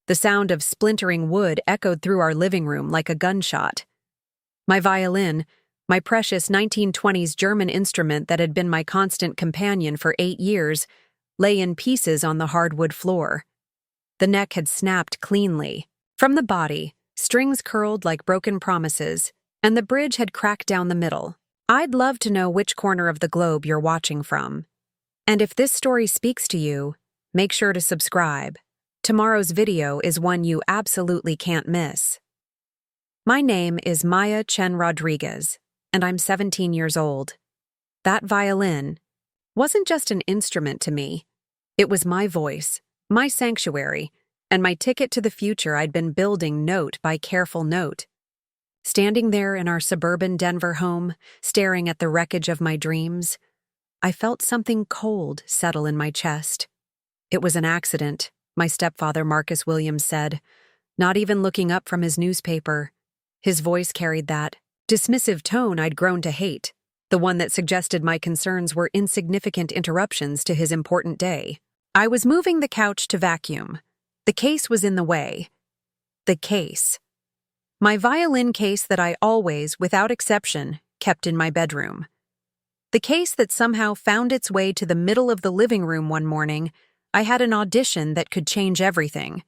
The sound of splintering wood echoed through our living room like a gunshot. My violin, my precious 1920s German instrument that had been my constant companion for 8 years, lay in pieces on the hardwood floor. The neck had snapped cleanly. From the body, strings curled like broken promises, and the bridge had cracked down the middle. I'd love to know which corner of the globe you're watching from. And if this story speaks to you, make sure to subscribe. Tomorrow's video is one you absolutely can't miss. My name is Maya Chen Rodriguez, and I'm 17 years old. That violin wasn't just an instrument to me. It was my voice, my sanctuary, and my ticket to the future I'd been building note by careful note. Standing there in our suburban Denver home, staring at the wreckage of my dreams, I felt something cold settle in my chest. It was an accident, my stepfather Marcus Williams said, not even looking up from his newspaper. His voice carried that dismissive tone I'd grown to hate, the one that suggested my concerns were insignificant interruptions to his important day. I was moving the couch to vacuum. The case was in the way. The case. My violin case that I always, without exception, kept in my bedroom. The case that somehow found its way to the middle of the living room one morning. I had an audition that could change everything.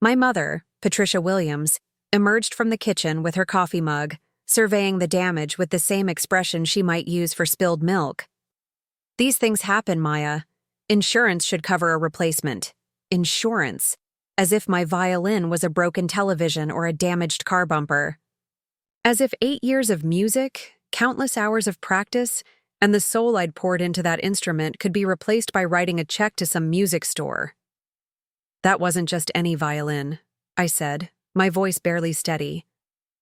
My mother, Patricia Williams, emerged from the kitchen with her coffee mug, surveying the damage with the same expression she might use for spilled milk. These things happen, Maya. Insurance should cover a replacement. Insurance. As if my violin was a broken television or a damaged car bumper. As if 8 years of music, countless hours of practice, and the soul I'd poured into that instrument could be replaced by writing a check to some music store. That wasn't just any violin, I said, my voice barely steady.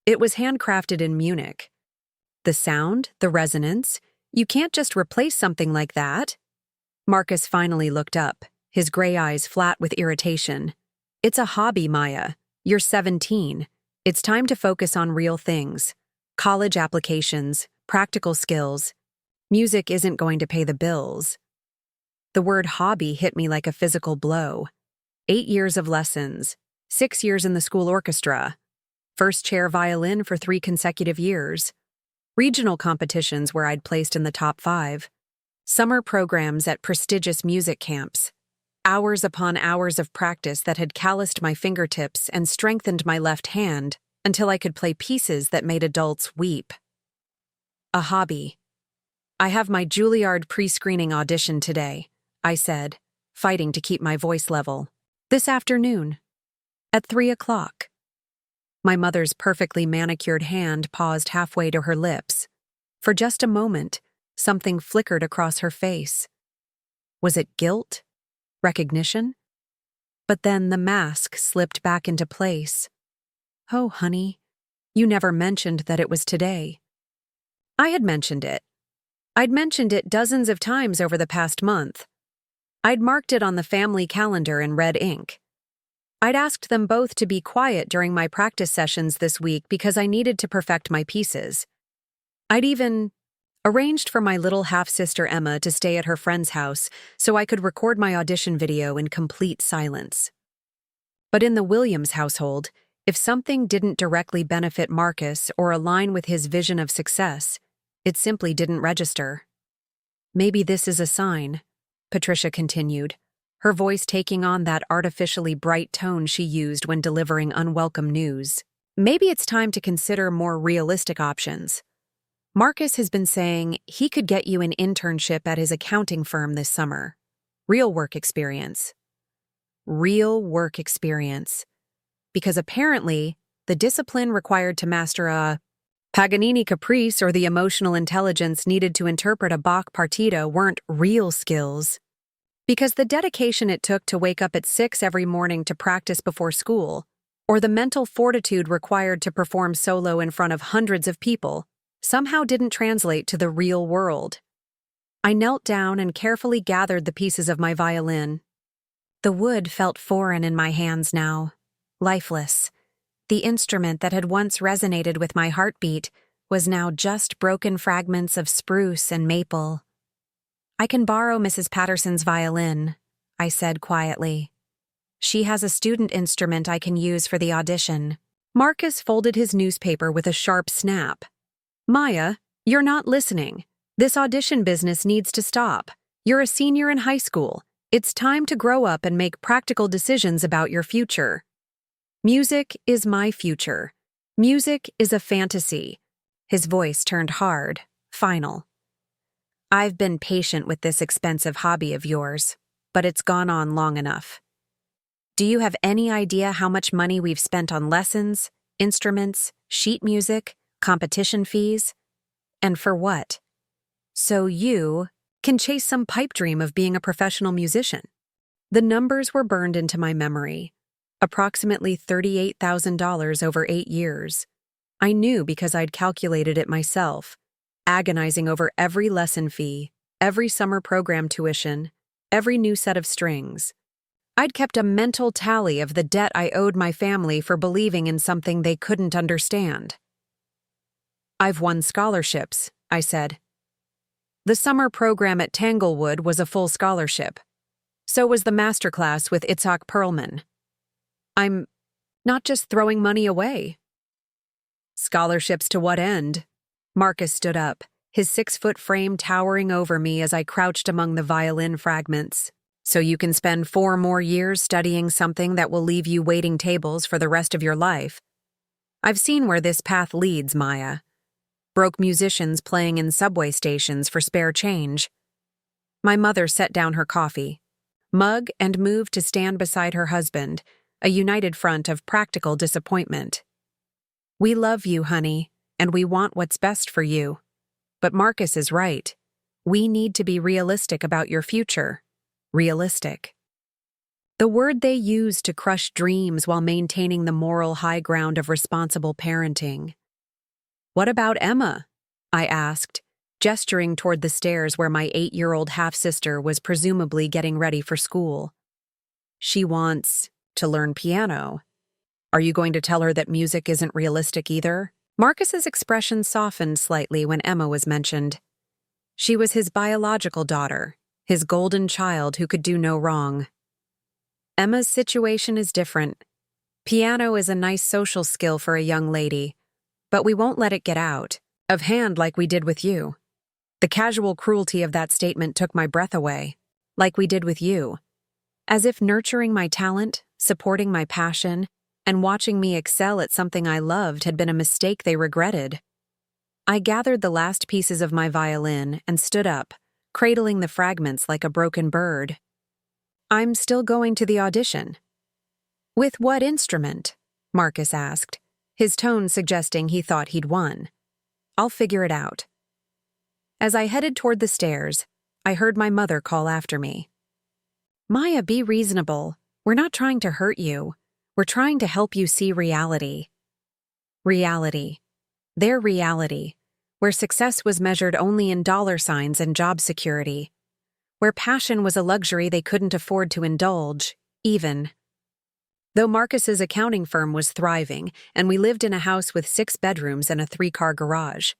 It was handcrafted in Munich. The sound, the resonance, you can't just replace something like that. Marcus finally looked up, his gray eyes flat with irritation. It's a hobby, Maya. You're 17. It's time to focus on real things. College applications, practical skills. Music isn't going to pay the bills. The word hobby hit me like a physical blow. 8 years of lessons, 6 years in the school orchestra, first chair violin for 3 consecutive years, regional competitions where I'd placed in the top 5, summer programs at prestigious music camps, hours upon hours of practice that had calloused my fingertips and strengthened my left hand until I could play pieces that made adults weep. A hobby. I have my Juilliard pre-screening audition today, I said, fighting to keep my voice level. This afternoon, at 3 o'clock. My mother's perfectly manicured hand paused halfway to her lips. For just a moment, something flickered across her face. Was it guilt? Recognition? But then the mask slipped back into place. Oh, honey, you never mentioned that it was today. I had mentioned it. I'd mentioned it dozens of times over the past month. I'd marked it on the family calendar in red ink. I'd asked them both to be quiet during my practice sessions this week because I needed to perfect my pieces. I'd even arranged for my little half-sister Emma to stay at her friend's house so I could record my audition video in complete silence. But in the Williams household, if something didn't directly benefit Marcus or align with his vision of success, it simply didn't register. Maybe this is a sign, Patricia continued, her voice taking on that artificially bright tone she used when delivering unwelcome news. Maybe it's time to consider more realistic options. Marcus has been saying he could get you an internship at his accounting firm this summer. Real work experience. Real work experience. Because apparently, the discipline required to master a Paganini caprice or the emotional intelligence needed to interpret a Bach partita weren't real skills. Because the dedication it took to wake up at 6 every morning to practice before school, or the mental fortitude required to perform solo in front of hundreds of people, somehow didn't translate to the real world. I knelt down and carefully gathered the pieces of my violin. The wood felt foreign in my hands now, lifeless. The instrument that had once resonated with my heartbeat was now just broken fragments of spruce and maple. "I can borrow Mrs. Patterson's violin," I said quietly. She has a student instrument I can use for the audition. Marcus folded his newspaper with a sharp snap. Maya, you're not listening. This audition business needs to stop. You're a senior in high school. It's time to grow up and make practical decisions about your future. Music is my future. Music is a fantasy. His voice turned hard, final. I've been patient with this expensive hobby of yours, but it's gone on long enough. Do you have any idea how much money we've spent on lessons, instruments, sheet music, competition fees? And for what? So you can chase some pipe dream of being a professional musician. The numbers were burned into my memory. Approximately $38,000 over 8 years. I knew because I'd calculated it myself, agonizing over every lesson fee, every summer program tuition, every new set of strings. I'd kept a mental tally of the debt I owed my family for believing in something they couldn't understand. I've won scholarships, I said. The summer program at Tanglewood was a full scholarship. So was the masterclass with Itzhak Perlman. I'm not just throwing money away. Scholarships to what end? Marcus stood up, his 6-foot frame towering over me as I crouched among the violin fragments. So you can spend 4 more years studying something that will leave you waiting tables for the rest of your life. I've seen where this path leads, Maya. Broke musicians playing in subway stations for spare change. My mother set down her coffee, mug, and moved to stand beside her husband, a united front of practical disappointment. We love you, honey, and we want what's best for you. But Marcus is right. We need to be realistic about your future. Realistic. The word they use to crush dreams while maintaining the moral high ground of responsible parenting. What about Emma? I asked, gesturing toward the stairs where my 8-year-old half-sister was presumably getting ready for school. She wants to learn piano. Are you going to tell her that music isn't realistic either? Marcus's expression softened slightly when Emma was mentioned. She was his biological daughter, his golden child who could do no wrong. Emma's situation is different. Piano is a nice social skill for a young lady, but we won't let it get out of hand like we did with you. The casual cruelty of that statement took my breath away, like we did with you. As if nurturing my talent, supporting my passion, and watching me excel at something I loved had been a mistake they regretted. I gathered the last pieces of my violin and stood up, cradling the fragments like a broken bird. I'm still going to the audition. With what instrument? Marcus asked, his tone suggesting he thought he'd won. I'll figure it out. As I headed toward the stairs, I heard my mother call after me. Maya, be reasonable. We're not trying to hurt you. We're trying to help you see reality. Reality. Their reality. Where success was measured only in dollar signs and job security. Where passion was a luxury they couldn't afford to indulge, even. Though Marcus's accounting firm was thriving, and we lived in a house with 6 bedrooms and a 3-car garage.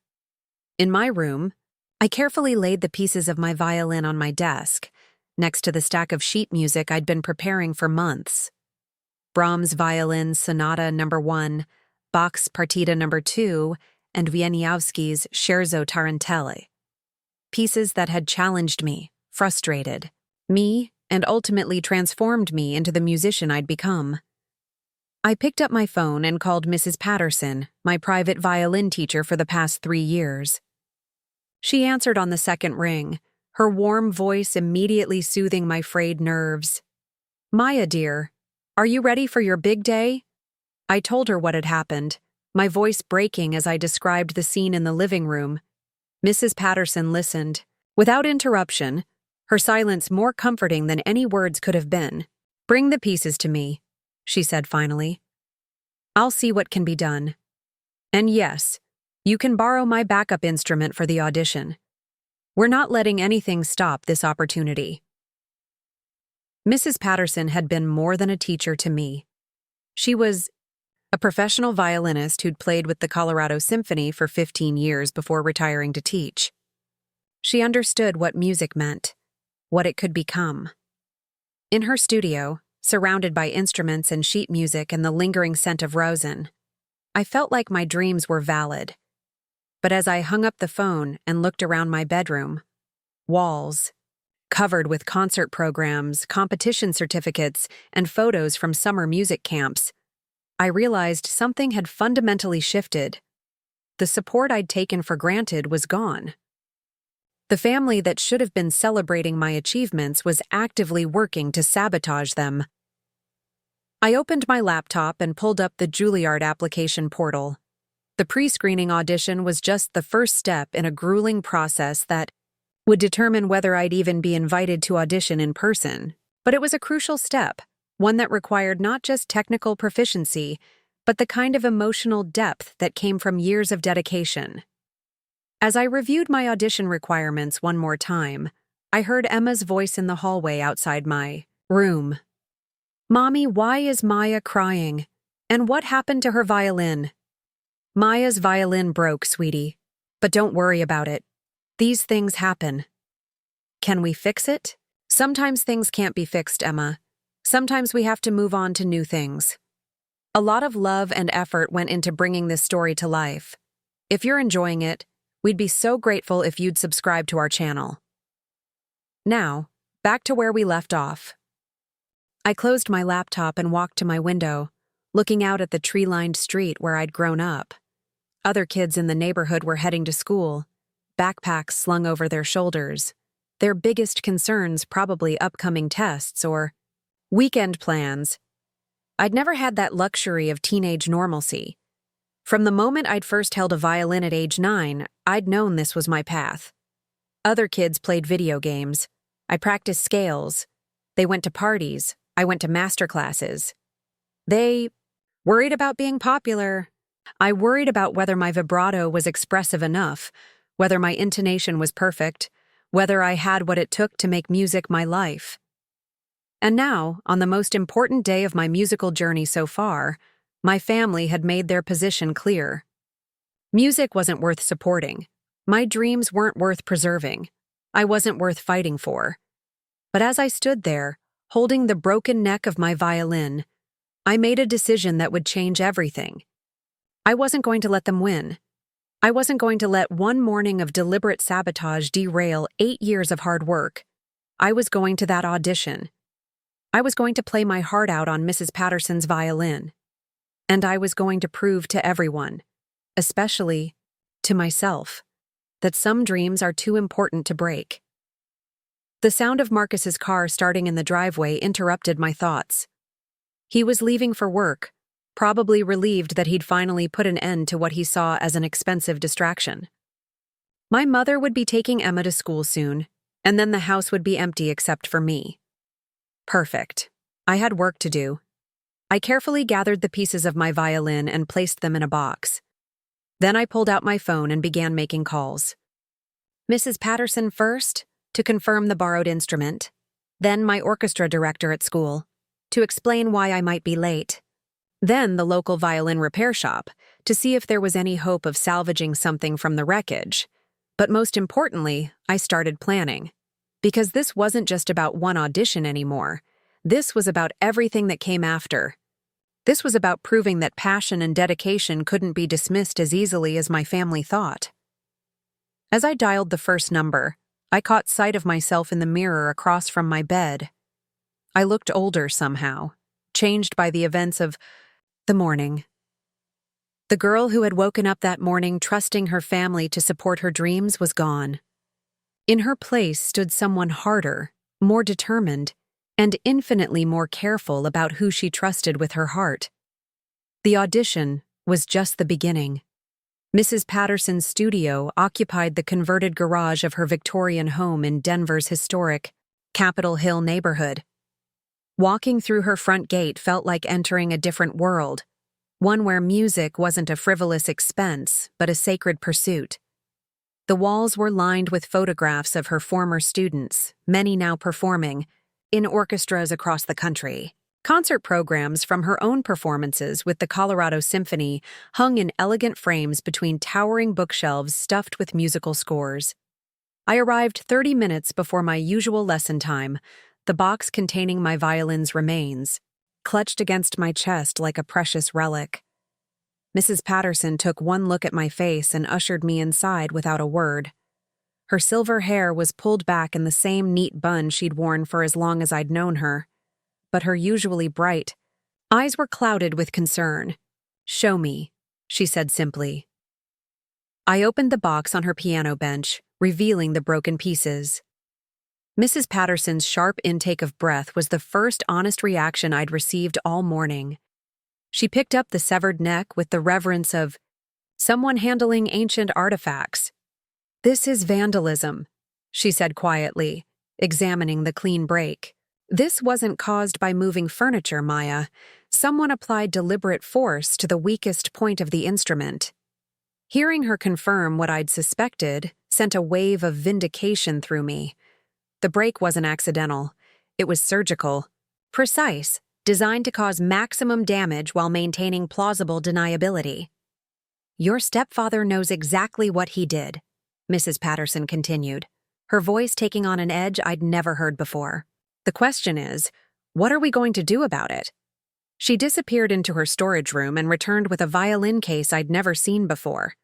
In my room, I carefully laid the pieces of my violin on my desk, next to the stack of sheet music I'd been preparing for months. Brahms' Violin Sonata No. 1, Bach's Partita No. 2, and Wieniawski's Scherzo Tarantelle. Pieces that had challenged me, frustrated me, and ultimately transformed me into the musician I'd become. I picked up my phone and called Mrs. Patterson, my private violin teacher for the past 3 years. She answered on the second ring, her warm voice immediately soothing my frayed nerves. Maya, dear, are you ready for your big day? I told her what had happened, my voice breaking as I described the scene in the living room. Mrs. Patterson listened, without interruption, her silence more comforting than any words could have been. Bring the pieces to me, she said finally. I'll see what can be done. And yes, you can borrow my backup instrument for the audition. We're not letting anything stop this opportunity. Mrs. Patterson had been more than a teacher to me. She was a professional violinist who'd played with the Colorado Symphony for 15 years before retiring to teach. She understood what music meant, what it could become. In her studio, surrounded by instruments and sheet music and the lingering scent of rosin. I felt like my dreams were valid. But as I hung up the phone and looked around my bedroom, walls, covered with concert programs, competition certificates, and photos from summer music camps, I realized something had fundamentally shifted. The support I'd taken for granted was gone. The family that should have been celebrating my achievements was actively working to sabotage them. I opened my laptop and pulled up the Juilliard application portal. The pre-screening audition was just the first step in a grueling process that would determine whether I'd even be invited to audition in person. But it was a crucial step, one that required not just technical proficiency, but the kind of emotional depth that came from years of dedication. As I reviewed my audition requirements one more time, I heard Emma's voice in the hallway outside my room. "Mommy, why is Maya crying? And what happened to her violin?" "Maya's violin broke, sweetie. But don't worry about it. These things happen." "Can we fix it?" "Sometimes things can't be fixed, Emma. Sometimes we have to move on to new things." A lot of love and effort went into bringing this story to life. If you're enjoying it, we'd be so grateful if you'd subscribe to our channel. Now, back to where we left off. I closed my laptop and walked to my window, looking out at the tree-lined street where I'd grown up. Other kids in the neighborhood were heading to school, backpacks slung over their shoulders, their biggest concerns probably upcoming tests or weekend plans. I'd never had that luxury of teenage normalcy. From the moment I'd first held a violin at age 9, I'd known this was my path. Other kids played video games. I practiced scales. They went to parties. I went to master classes. They worried about being popular. I worried about whether my vibrato was expressive enough, whether my intonation was perfect, whether I had what it took to make music my life. And now, on the most important day of my musical journey so far, my family had made their position clear. Music wasn't worth supporting. My dreams weren't worth preserving. I wasn't worth fighting for. But as I stood there, holding the broken neck of my violin, I made a decision that would change everything. I wasn't going to let them win. I wasn't going to let one morning of deliberate sabotage derail 8 years of hard work. I was going to that audition. I was going to play my heart out on Mrs. Patterson's violin. And I was going to prove to everyone, especially to myself, that some dreams are too important to break. The sound of Marcus's car starting in the driveway interrupted my thoughts. He was leaving for work, probably relieved that he'd finally put an end to what he saw as an expensive distraction. My mother would be taking Emma to school soon, and then the house would be empty except for me. Perfect. I had work to do. I carefully gathered the pieces of my violin and placed them in a box. Then I pulled out my phone and began making calls. Mrs. Patterson first, to confirm the borrowed instrument. Then my orchestra director at school, to explain why I might be late. Then the local violin repair shop, to see if there was any hope of salvaging something from the wreckage. But most importantly, I started planning. Because this wasn't just about one audition anymore. This was about everything that came after. This was about proving that passion and dedication couldn't be dismissed as easily as my family thought. As I dialed the first number, I caught sight of myself in the mirror across from my bed. I looked older somehow, changed by the events of the morning. The girl who had woken up that morning trusting her family to support her dreams was gone. In her place stood someone harder, more determined, and infinitely more careful about who she trusted with her heart. The audition was just the beginning. Mrs. Patterson's studio occupied the converted garage of her Victorian home in Denver's historic Capitol Hill neighborhood. Walking through her front gate felt like entering a different world, one where music wasn't a frivolous expense, but a sacred pursuit. The walls were lined with photographs of her former students, many now performing, in orchestras across the country. Concert programs from her own performances with the Colorado Symphony hung in elegant frames between towering bookshelves stuffed with musical scores. I arrived 30 minutes before my usual lesson time, the box containing my violin's remains, clutched against my chest like a precious relic. Mrs. Patterson took one look at my face and ushered me inside without a word. Her silver hair was pulled back in the same neat bun she'd worn for as long as I'd known her, but her usually bright eyes were clouded with concern. "Show me," she said simply. I opened the box on her piano bench, revealing the broken pieces. Mrs. Patterson's sharp intake of breath was the first honest reaction I'd received all morning. She picked up the severed neck with the reverence of someone handling ancient artifacts. "This is vandalism," she said quietly, examining the clean break. "This wasn't caused by moving furniture, Maya. Someone applied deliberate force to the weakest point of the instrument." Hearing her confirm what I'd suspected sent a wave of vindication through me. The break wasn't accidental. It was surgical, precise, designed to cause maximum damage while maintaining plausible deniability. "Your stepfather knows exactly what he did," Mrs. Patterson continued, her voice taking on an edge I'd never heard before. "The question is, what are we going to do about it?" She disappeared into her storage room and returned with a violin case I'd never seen before.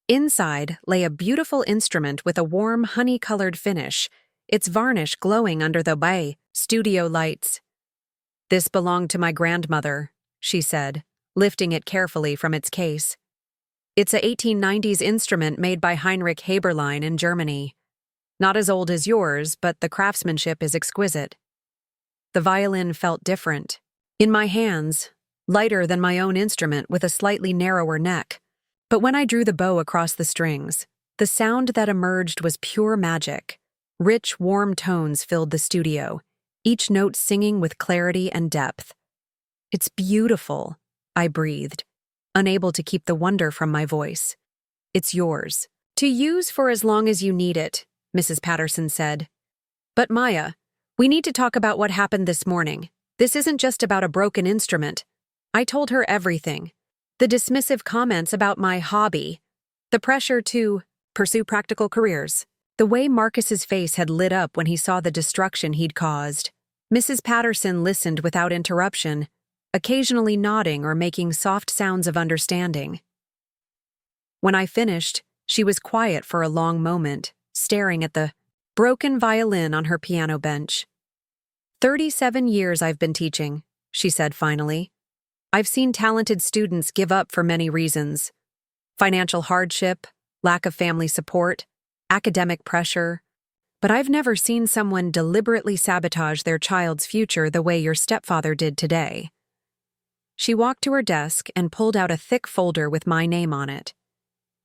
Inside lay a beautiful instrument with a warm, honey-colored finish, its varnish glowing under the bay studio lights. "This belonged to my grandmother," she said, lifting it carefully from its case. "It's a 1890s instrument made by Heinrich Haberlein in Germany. Not as old as yours, but the craftsmanship is exquisite." The violin felt different. In my hands, lighter than my own instrument with a slightly narrower neck. But when I drew the bow across the strings, the sound that emerged was pure magic. Rich, warm tones filled the studio, each note singing with clarity and depth. "It's beautiful," I breathed, unable to keep the wonder from my voice. "It's yours, to use for as long as you need it," Mrs. Patterson said. "But Maya, we need to talk about what happened this morning. This isn't just about a broken instrument." I told her everything. The dismissive comments about my hobby, the pressure to pursue practical careers, the way Marcus's face had lit up when he saw the destruction he'd caused. Mrs. Patterson listened without interruption, occasionally nodding or making soft sounds of understanding. When I finished, she was quiet for a long moment, staring at the broken violin on her piano bench. 37 years I've been teaching," she said finally. "I've seen talented students give up for many reasons. Financial hardship, lack of family support, academic pressure. But I've never seen someone deliberately sabotage their child's future the way your stepfather did today." She walked to her desk and pulled out a thick folder with my name on it.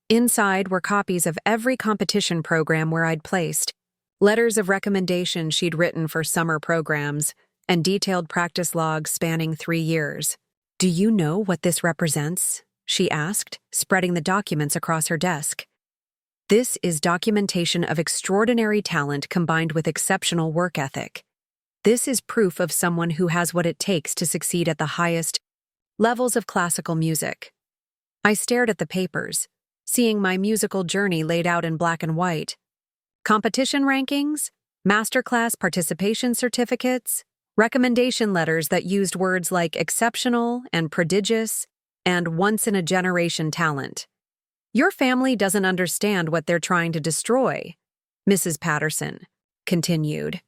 Inside were copies of every competition program where I'd placed, letters of recommendation she'd written for summer programs, and detailed practice logs spanning 3 years. "Do you know what this represents?" she asked, spreading the documents across her desk. "This is documentation of extraordinary talent combined with exceptional work ethic. This is proof of someone who has what it takes to succeed at the highest levels of classical music." I stared at the papers, seeing my musical journey laid out in black and white. Competition rankings, masterclass participation certificates, recommendation letters that used words like exceptional and prodigious and once-in-a-generation talent. "Your family doesn't understand what they're trying to destroy," Mrs. Patterson continued.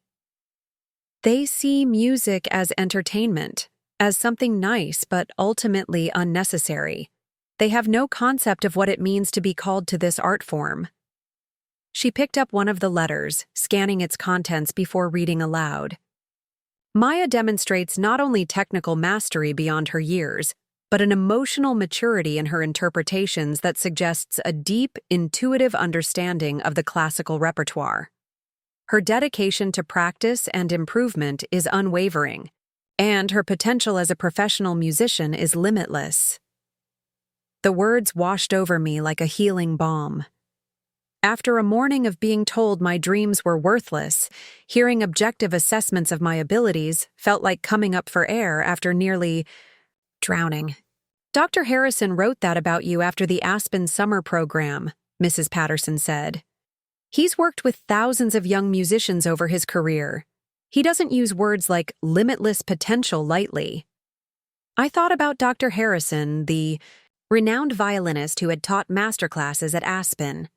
"They see music as entertainment, as something nice but ultimately unnecessary. They have no concept of what it means to be called to this art form." She picked up one of the letters, scanning its contents before reading aloud. "Maya demonstrates not only technical mastery beyond her years, but an emotional maturity in her interpretations that suggests a deep, intuitive understanding of the classical repertoire. Her dedication to practice and improvement is unwavering, and her potential as a professional musician is limitless." The words washed over me like a healing balm. After a morning of being told my dreams were worthless, hearing objective assessments of my abilities felt like coming up for air after nearly drowning. "Dr. Harrison wrote that about you after the Aspen summer program," Mrs. Patterson said. "He's worked with thousands of young musicians over his career. He doesn't use words like limitless potential lightly. I thought about Dr. Harrison, the renowned violinist who had taught masterclasses at Aspen.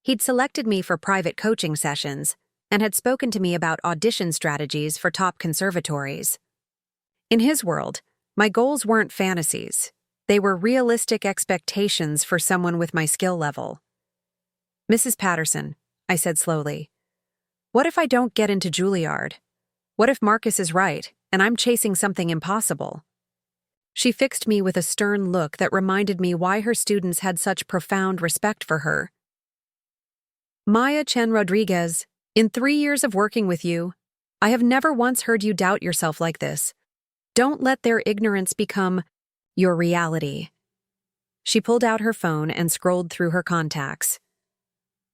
He'd selected me for private coaching sessions and had spoken to me about audition strategies for top conservatories. In his world, my goals weren't fantasies. They were realistic expectations for someone with my skill level. "Mrs. Patterson," I said slowly, "what if I don't get into Juilliard? What if Marcus is right and I'm chasing something impossible?" She fixed me with a stern look that reminded me why her students had such profound respect for her. "Maya Chen Rodriguez, in 3 years of working with you, I have never once heard you doubt yourself like this. Don't let their ignorance become your reality." She pulled out her phone and scrolled through her contacts.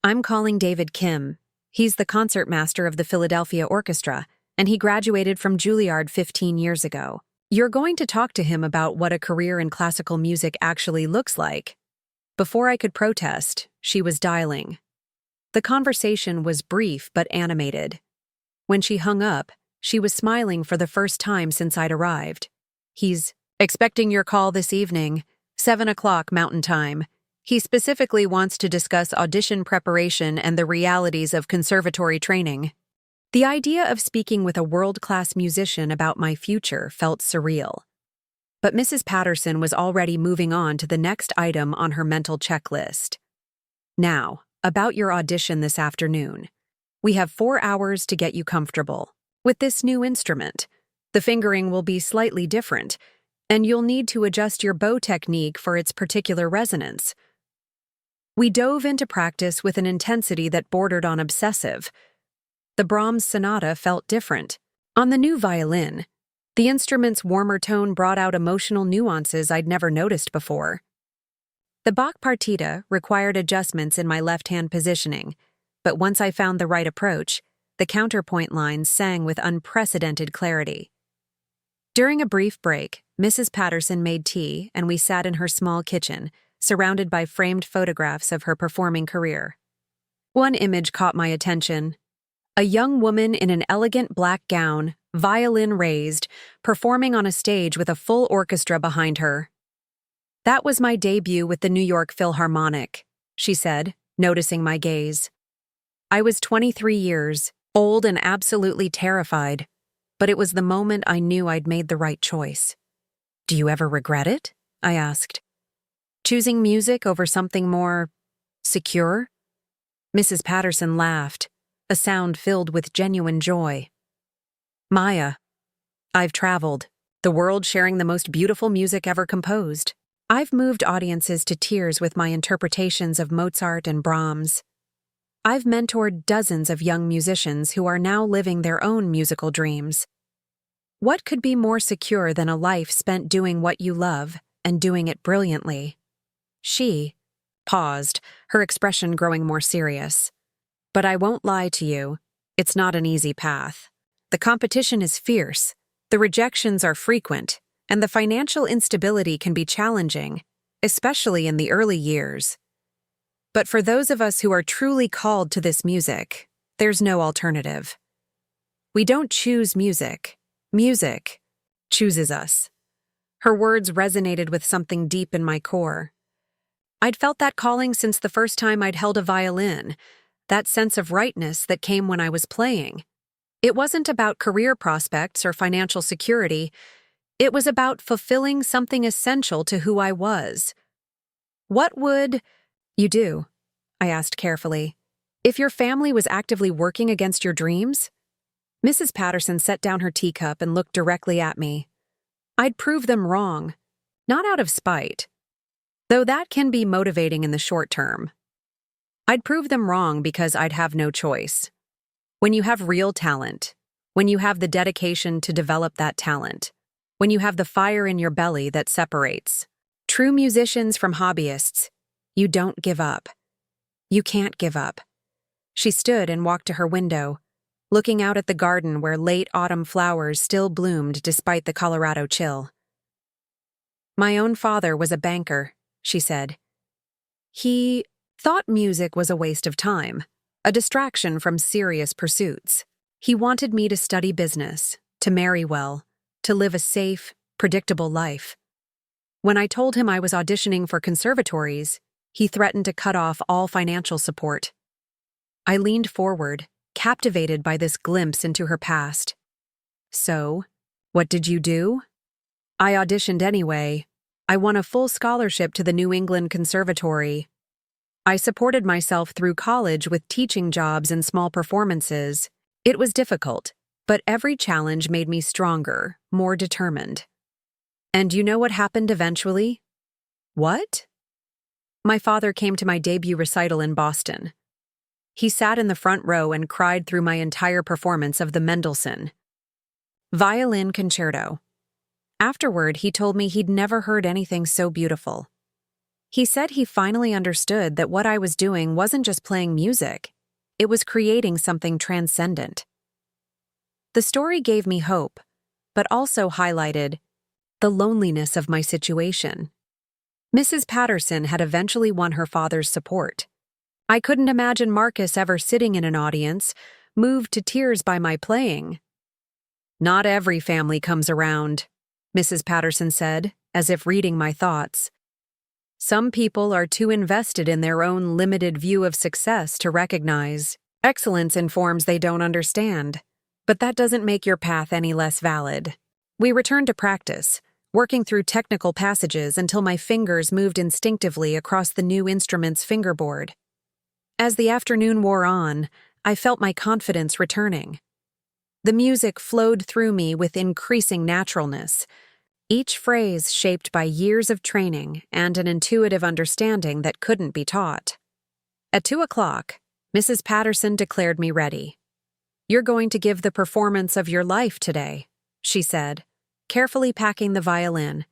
"I'm calling David Kim. He's the concertmaster of the Philadelphia Orchestra, and he graduated from Juilliard 15 years ago. You're going to talk to him about what a career in classical music actually looks like." Before I could protest, she was dialing. The conversation was brief but animated. When she hung up, she was smiling for the first time since I'd arrived. "He's expecting your call this evening, 7 o'clock Mountain Time. He specifically wants to discuss audition preparation and the realities of conservatory training." The idea of speaking with a world-class musician about my future felt surreal. But Mrs. Patterson was already moving on to the next item on her mental checklist. "Now, about your audition this afternoon. We have 4 hours to get you comfortable with this new instrument. The fingering will be slightly different, and you'll need to adjust your bow technique for its particular resonance." We dove into practice with an intensity that bordered on obsessive. The Brahms sonata felt different. On the new violin, the instrument's warmer tone brought out emotional nuances I'd never noticed before. The Bach partita required adjustments in my left-hand positioning, but once I found the right approach, the counterpoint lines sang with unprecedented clarity. During a brief break, Mrs. Patterson made tea and we sat in her small kitchen, surrounded by framed photographs of her performing career. One image caught my attention. A young woman in an elegant black gown, violin raised, performing on a stage with a full orchestra behind her. "That was my debut with the New York Philharmonic," she said, noticing my gaze. I was 23 years, old and absolutely terrified, but it was the moment I knew I'd made the right choice. "Do you ever regret it?" I asked. "Choosing music over something more secure?" Mrs. Patterson laughed, a sound filled with genuine joy. "Maya, I've traveled, the world sharing the most beautiful music ever composed. I've moved audiences to tears with my interpretations of Mozart and Brahms. I've mentored dozens of young musicians who are now living their own musical dreams. What could be more secure than a life spent doing what you love and doing it brilliantly?" She paused, her expression growing more serious. "But I won't lie to you, it's not an easy path. The competition is fierce, the rejections are frequent, and the financial instability can be challenging, especially in the early years. But for those of us who are truly called to this music, there's no alternative. We don't choose music. Music chooses us." Her words resonated with something deep in my core. I'd felt that calling since the first time I'd held a violin, that sense of rightness that came when I was playing. It wasn't about career prospects or financial security. It was about fulfilling something essential to who I was. "What would you do?" I asked carefully. "If your family was actively working against your dreams?" Mrs. Patterson set down her teacup and looked directly at me. "I'd prove them wrong, not out of spite, though that can be motivating in the short term. I'd prove them wrong because I'd have no choice. When you have real talent, when you have the dedication to develop that talent, when you have the fire in your belly that separates true musicians from hobbyists, you don't give up. You can't give up." She stood and walked to her window, looking out at the garden where late autumn flowers still bloomed despite the Colorado chill. "My own father was a banker," she said. "He thought music was a waste of time, a distraction from serious pursuits. He wanted me to study business, to marry well, to live a safe, predictable life. When I told him I was auditioning for conservatories, he threatened to cut off all financial support. I leaned forward, captivated by this glimpse into her past. So, what did you do? I auditioned anyway. I won a full scholarship to the New England Conservatory. I supported myself through college with teaching jobs and small performances. It was difficult, but every challenge made me stronger, more determined. And you know what happened eventually? What? My father came to my debut recital in Boston. He sat in the front row and cried through my entire performance of the Mendelssohn Violin Concerto. Afterward, he told me he'd never heard anything so beautiful. He said he finally understood that what I was doing wasn't just playing music, it was creating something transcendent. The story gave me hope, but also highlighted the loneliness of my situation. Mrs. Patterson had eventually won her father's support. I couldn't imagine Marcus ever sitting in an audience, moved to tears by my playing. Not every family comes around, Mrs. Patterson said, as if reading my thoughts. Some people are too invested in their own limited view of success to recognize excellence in forms they don't understand. But that doesn't make your path any less valid. We returned to practice, working through technical passages until my fingers moved instinctively across the new instrument's fingerboard. As the afternoon wore on, I felt my confidence returning. The music flowed through me with increasing naturalness, each phrase shaped by years of training and an intuitive understanding that couldn't be taught. At 2:00, Mrs. Patterson declared me ready. "You're going to give the performance of your life today," she said, carefully packing the violin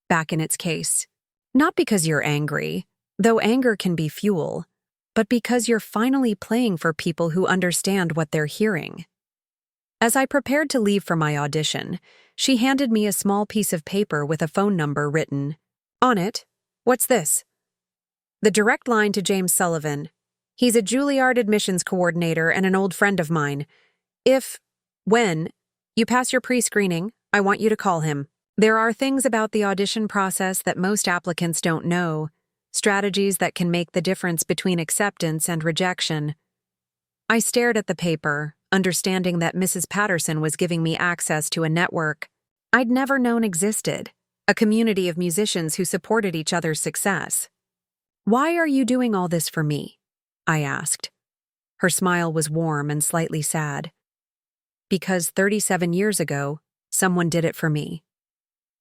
back in its case. "Not because you're angry, though anger can be fuel, but because you're finally playing for people who understand what they're hearing." As I prepared to leave for my audition, she handed me a small piece of paper with a phone number written on it. "What's this?" "The direct line to James Sullivan. He's a Juilliard admissions coordinator and an old friend of mine. When you pass your pre-screening, I want you to call him. There are things about the audition process that most applicants don't know, strategies that can make the difference between acceptance and rejection." I stared at the paper, understanding that Mrs. Patterson was giving me access to a network I'd never known existed, a community of musicians who supported each other's success. "Why are you doing all this for me?" I asked. Her smile was warm and slightly sad. "Because 37 years ago, someone did it for me.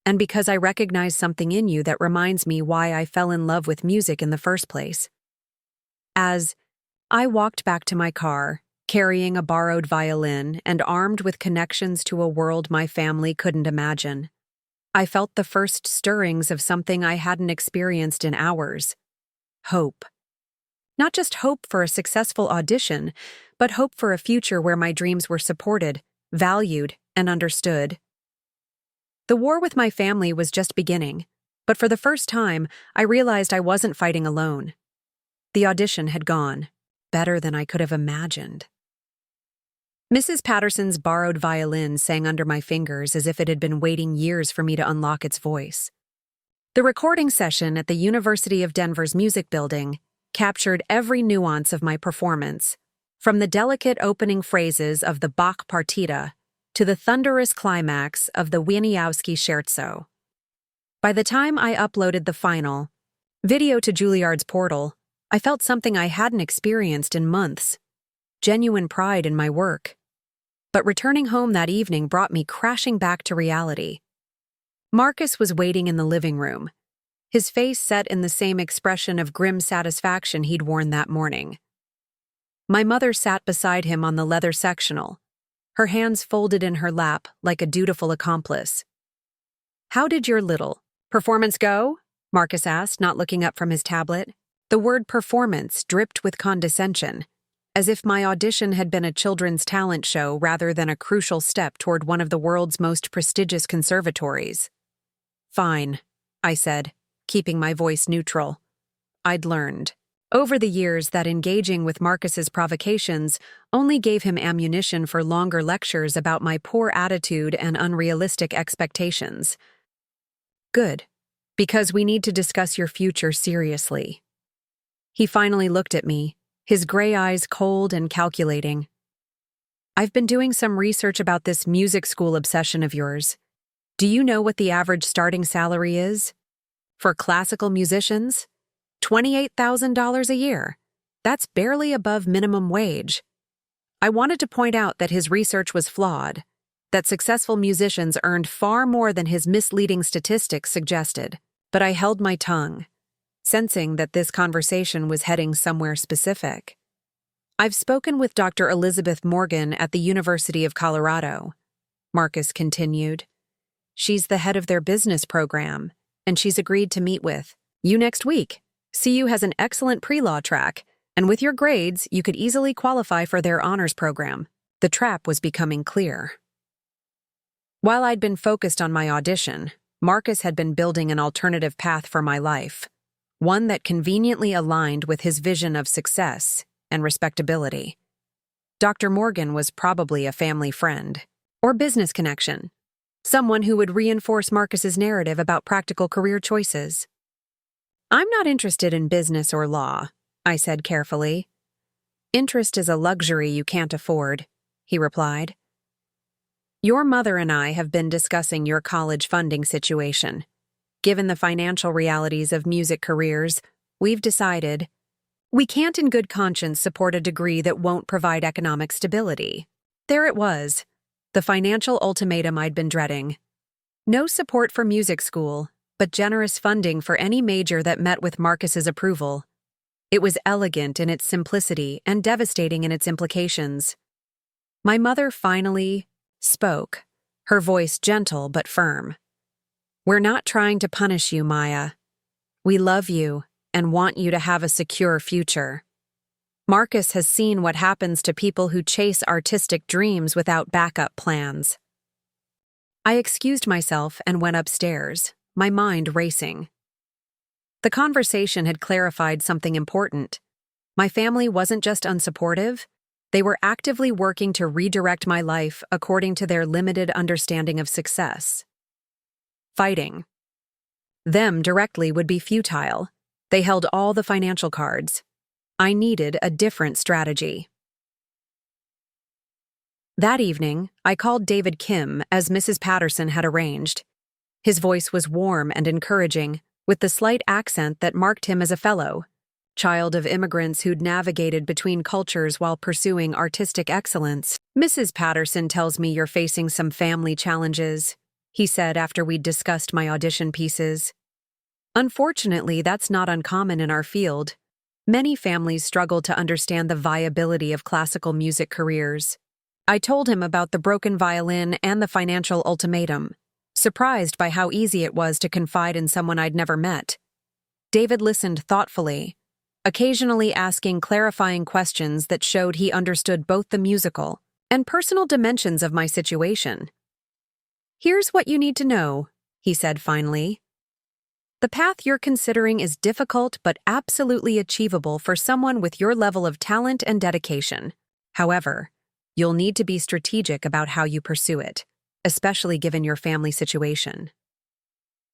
And because I recognize something in you that reminds me why I fell in love with music in the first place." As I walked back to my car, carrying a borrowed violin and armed with connections to a world my family couldn't imagine, I felt the first stirrings of something I hadn't experienced in hours. Hope. Not just hope for a successful audition, but hope for a future where my dreams were supported, valued, and understood. The war with my family was just beginning, but for the first time, I realized I wasn't fighting alone. The audition had gone better than I could have imagined. Mrs. Patterson's borrowed violin sang under my fingers as if it had been waiting years for me to unlock its voice. The recording session at the University of Denver's music building captured every nuance of my performance, from the delicate opening phrases of the Bach partita to the thunderous climax of the Wieniawski scherzo. By the time I uploaded the final video to Juilliard's portal, I felt something I hadn't experienced in months: genuine pride in my work. But returning home that evening brought me crashing back to reality. Marcus was waiting in the living room, his face set in the same expression of grim satisfaction he'd worn that morning. My mother sat beside him on the leather sectional, her hands folded in her lap like a dutiful accomplice. "How did your little performance go?" Marcus asked, not looking up from his tablet. The word performance dripped with condescension, as if my audition had been a children's talent show rather than a crucial step toward one of the world's most prestigious conservatories. "Fine," I said, keeping my voice neutral. I'd learned. Over the years, that engaging with Marcus's provocations only gave him ammunition for longer lectures about my poor attitude and unrealistic expectations. Good, because we need to discuss your future seriously. He finally looked at me, his gray eyes cold and calculating. I've been doing some research about this music school obsession of yours. Do you know what the average starting salary is? For classical musicians? $28,000 a year. That's barely above minimum wage. I wanted to point out that his research was flawed, that successful musicians earned far more than his misleading statistics suggested, but I held my tongue, sensing that this conversation was heading somewhere specific. I've spoken with Dr. Elizabeth Morgan at the University of Colorado, Marcus continued. She's the head of their business program, and she's agreed to meet with you next week. CU has an excellent pre-law track, and with your grades, you could easily qualify for their honors program. The trap was becoming clear. While I'd been focused on my audition, Marcus had been building an alternative path for my life, one that conveniently aligned with his vision of success and respectability. Dr. Morgan was probably a family friend or business connection, someone who would reinforce Marcus's narrative about practical career choices. I'm not interested in business or law, I said carefully. Interest is a luxury you can't afford, he replied. Your mother and I have been discussing your college funding situation. Given the financial realities of music careers, we've decided we can't in good conscience support a degree that won't provide economic stability. There it was, the financial ultimatum I'd been dreading. No support for music school, but generous funding for any major that met with Marcus's approval. It was elegant in its simplicity and devastating in its implications. My mother finally spoke, her voice gentle but firm. We're not trying to punish you, Maya. We love you and want you to have a secure future. Marcus has seen what happens to people who chase artistic dreams without backup plans. I excused myself and went upstairs, my mind racing. The conversation had clarified something important. My family wasn't just unsupportive, they were actively working to redirect my life according to their limited understanding of success. Fighting them directly would be futile. They held all the financial cards. I needed a different strategy. That evening, I called David Kim as Mrs. Patterson had arranged. His voice was warm and encouraging, with the slight accent that marked him as a fellow, child of immigrants who'd navigated between cultures while pursuing artistic excellence. Mrs. Patterson tells me you're facing some family challenges, he said after we'd discussed my audition pieces. Unfortunately, that's not uncommon in our field. Many families struggle to understand the viability of classical music careers. I told him about the broken violin and the financial ultimatum, surprised by how easy it was to confide in someone I'd never met. David listened thoughtfully, occasionally asking clarifying questions that showed he understood both the musical and personal dimensions of my situation. Here's what you need to know, he said finally. The path you're considering is difficult but absolutely achievable for someone with your level of talent and dedication. However, you'll need to be strategic about how you pursue it, especially given your family situation.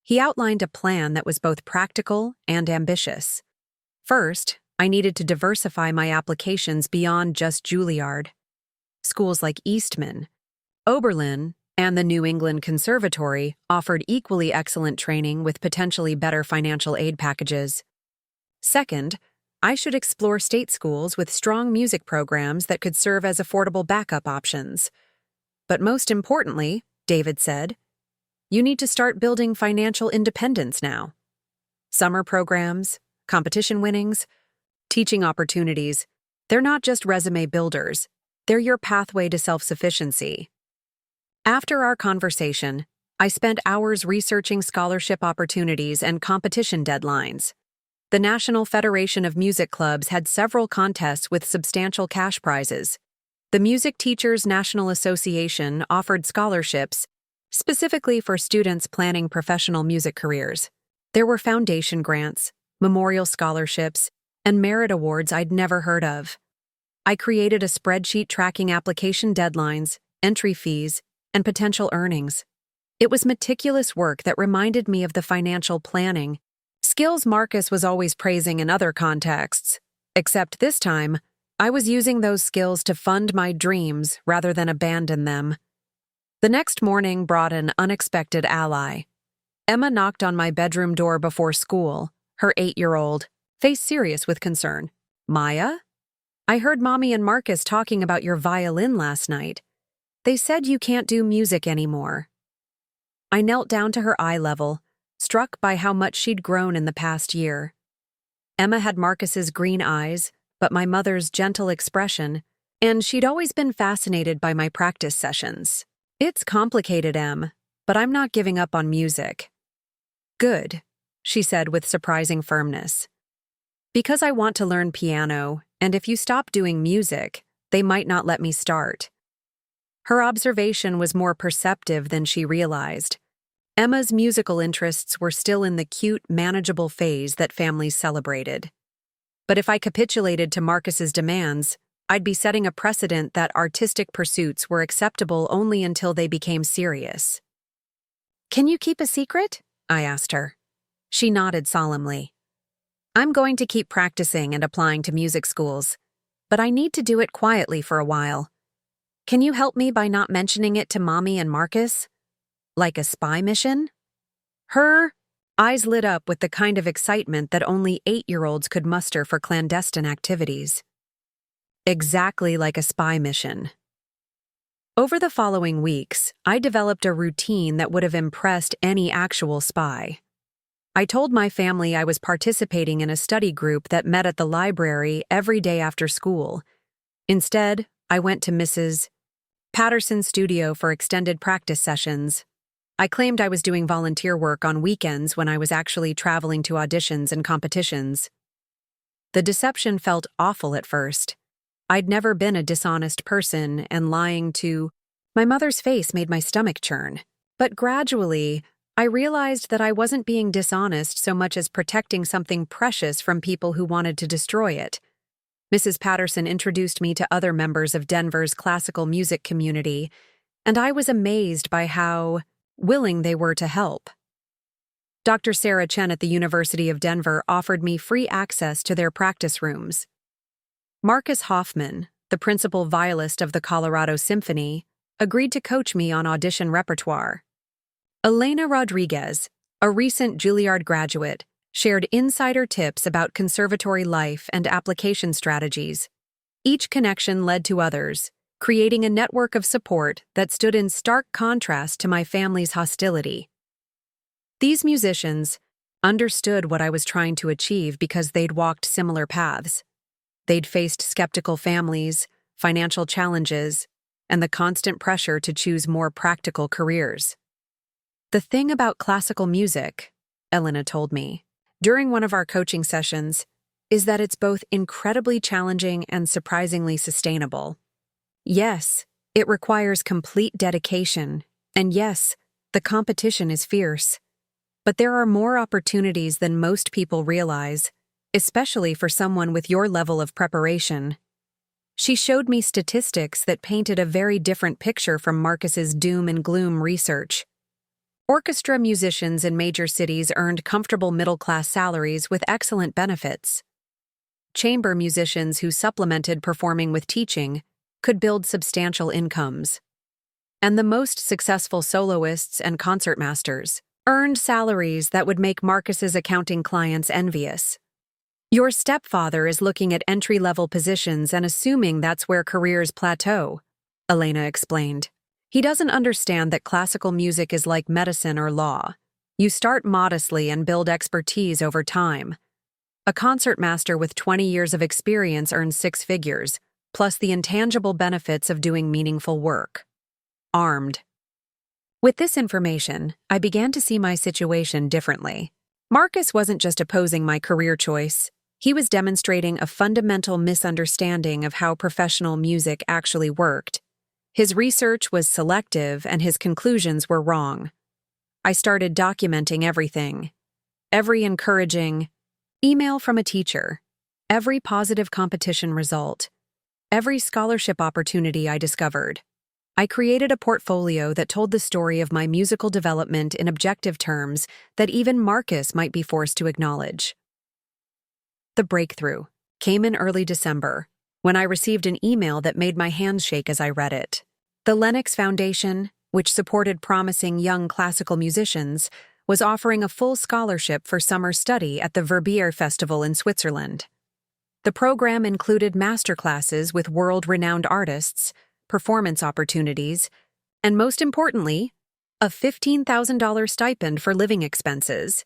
He outlined a plan that was both practical and ambitious. First, I needed to diversify my applications beyond just Juilliard. Schools like Eastman, Oberlin, and the New England Conservatory offered equally excellent training with potentially better financial aid packages. Second, I should explore state schools with strong music programs that could serve as affordable backup options. But most importantly, David said, you need to start building financial independence now. Summer programs, competition winnings, teaching opportunities, they're not just resume builders, they're your pathway to self-sufficiency. After our conversation, I spent hours researching scholarship opportunities and competition deadlines. The National Federation of Music Clubs had several contests with substantial cash prizes. The Music Teachers National Association offered scholarships specifically for students planning professional music careers. There were foundation grants, memorial scholarships, and merit awards I'd never heard of. I created a spreadsheet tracking application deadlines, entry fees, and potential earnings. It was meticulous work that reminded me of the financial planning skills Marcus was always praising in other contexts, except this time, I was using those skills to fund my dreams rather than abandon them. The next morning brought an unexpected ally. Emma knocked on my bedroom door before school, her 8-year-old, face serious with concern. "Maya? I heard Mommy and Marcus talking about your violin last night. They said you can't do music anymore." I knelt down to her eye level, struck by how much she'd grown in the past year. Emma had Marcus's green eyes, but my mother's gentle expression, and she'd always been fascinated by my practice sessions. "It's complicated, Em, but I'm not giving up on music." "Good," she said with surprising firmness. "Because I want to learn piano, and if you stop doing music, they might not let me start." Her observation was more perceptive than she realized. Emma's musical interests were still in the cute, manageable phase that families celebrated. But if I capitulated to Marcus's demands, I'd be setting a precedent that artistic pursuits were acceptable only until they became serious. "Can you keep a secret?" I asked her. She nodded solemnly. "I'm going to keep practicing and applying to music schools, but I need to do it quietly for a while. Can you help me by not mentioning it to Mommy and Marcus? Like a spy mission?" Her eyes lit up with the kind of excitement that only 8-year-olds could muster for clandestine activities. Exactly like a spy mission. Over the following weeks, I developed a routine that would have impressed any actual spy. I told my family I was participating in a study group that met at the library every day after school. Instead, I went to Mrs. Patterson's studio for extended practice sessions. I claimed I was doing volunteer work on weekends when I was actually traveling to auditions and competitions. The deception felt awful at first. I'd never been a dishonest person, and lying to my mother's face made my stomach churn. But gradually, I realized that I wasn't being dishonest so much as protecting something precious from people who wanted to destroy it. Mrs. Patterson introduced me to other members of Denver's classical music community, and I was amazed by how willing they were to help. Dr. Sarah Chen at the University of Denver offered me free access to their practice rooms. Marcus Hoffman, the principal violist of the Colorado Symphony, agreed to coach me on audition repertoire. Elena Rodriguez, a recent Juilliard graduate, shared insider tips about conservatory life and application strategies. Each connection led to others, creating a network of support that stood in stark contrast to my family's hostility. These musicians understood what I was trying to achieve because they'd walked similar paths. They'd faced skeptical families, financial challenges, and the constant pressure to choose more practical careers. "The thing about classical music," Elena told me, during one of our coaching sessions, "is that it's both incredibly challenging and surprisingly sustainable. Yes, it requires complete dedication, and yes, the competition is fierce. But there are more opportunities than most people realize, especially for someone with your level of preparation." She showed me statistics that painted a very different picture from Marcus's doom and gloom research. Orchestra musicians in major cities earned comfortable middle-class salaries with excellent benefits. Chamber musicians who supplemented performing with teaching could build substantial incomes. And the most successful soloists and concertmasters earned salaries that would make Marcus's accounting clients envious. "Your stepfather is looking at entry-level positions and assuming that's where careers plateau," Elena explained. "He doesn't understand that classical music is like medicine or law. You start modestly and build expertise over time. A concertmaster with 20 years of experience earns 6 figures, plus the intangible benefits of doing meaningful work." Armed. With this information, I began to see my situation differently. Marcus wasn't just opposing my career choice. He was demonstrating a fundamental misunderstanding of how professional music actually worked. His research was selective and his conclusions were wrong. I started documenting everything. Every encouraging email from a teacher, Every positive competition result, every scholarship opportunity I discovered. I created a portfolio that told the story of my musical development in objective terms that even Marcus might be forced to acknowledge. The breakthrough came in early December, when I received an email that made my hands shake as I read it. The Lennox Foundation, which supported promising young classical musicians, was offering a full scholarship for summer study at the Verbier Festival in Switzerland. The program included masterclasses with world-renowned artists, performance opportunities, and most importantly, a $15,000 stipend for living expenses.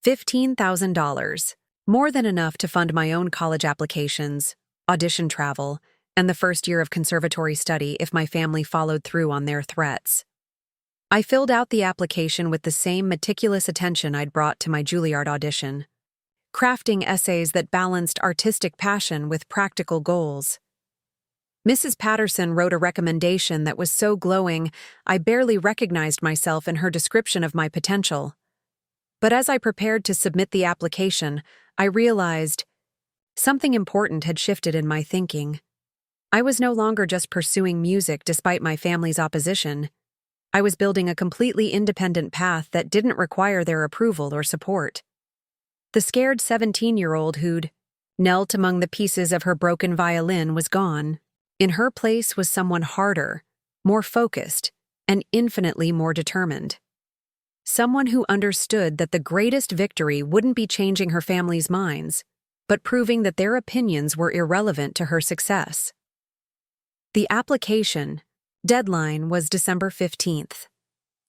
$15,000, more than enough to fund my own college applications, audition travel, and the first year of conservatory study if my family followed through on their threats. I filled out the application with the same meticulous attention I'd brought to my Juilliard audition, crafting essays that balanced artistic passion with practical goals. Mrs. Patterson wrote a recommendation that was so glowing I barely recognized myself in her description of my potential. But as I prepared to submit the application, I realized something important had shifted in my thinking. I was no longer just pursuing music despite my family's opposition. I was building a completely independent path that didn't require their approval or support. The scared 17-year-old who'd knelt among the pieces of her broken violin was gone. In her place was someone harder, more focused, and infinitely more determined. Someone who understood that the greatest victory wouldn't be changing her family's minds, but proving that their opinions were irrelevant to her success. The application deadline was December 15th.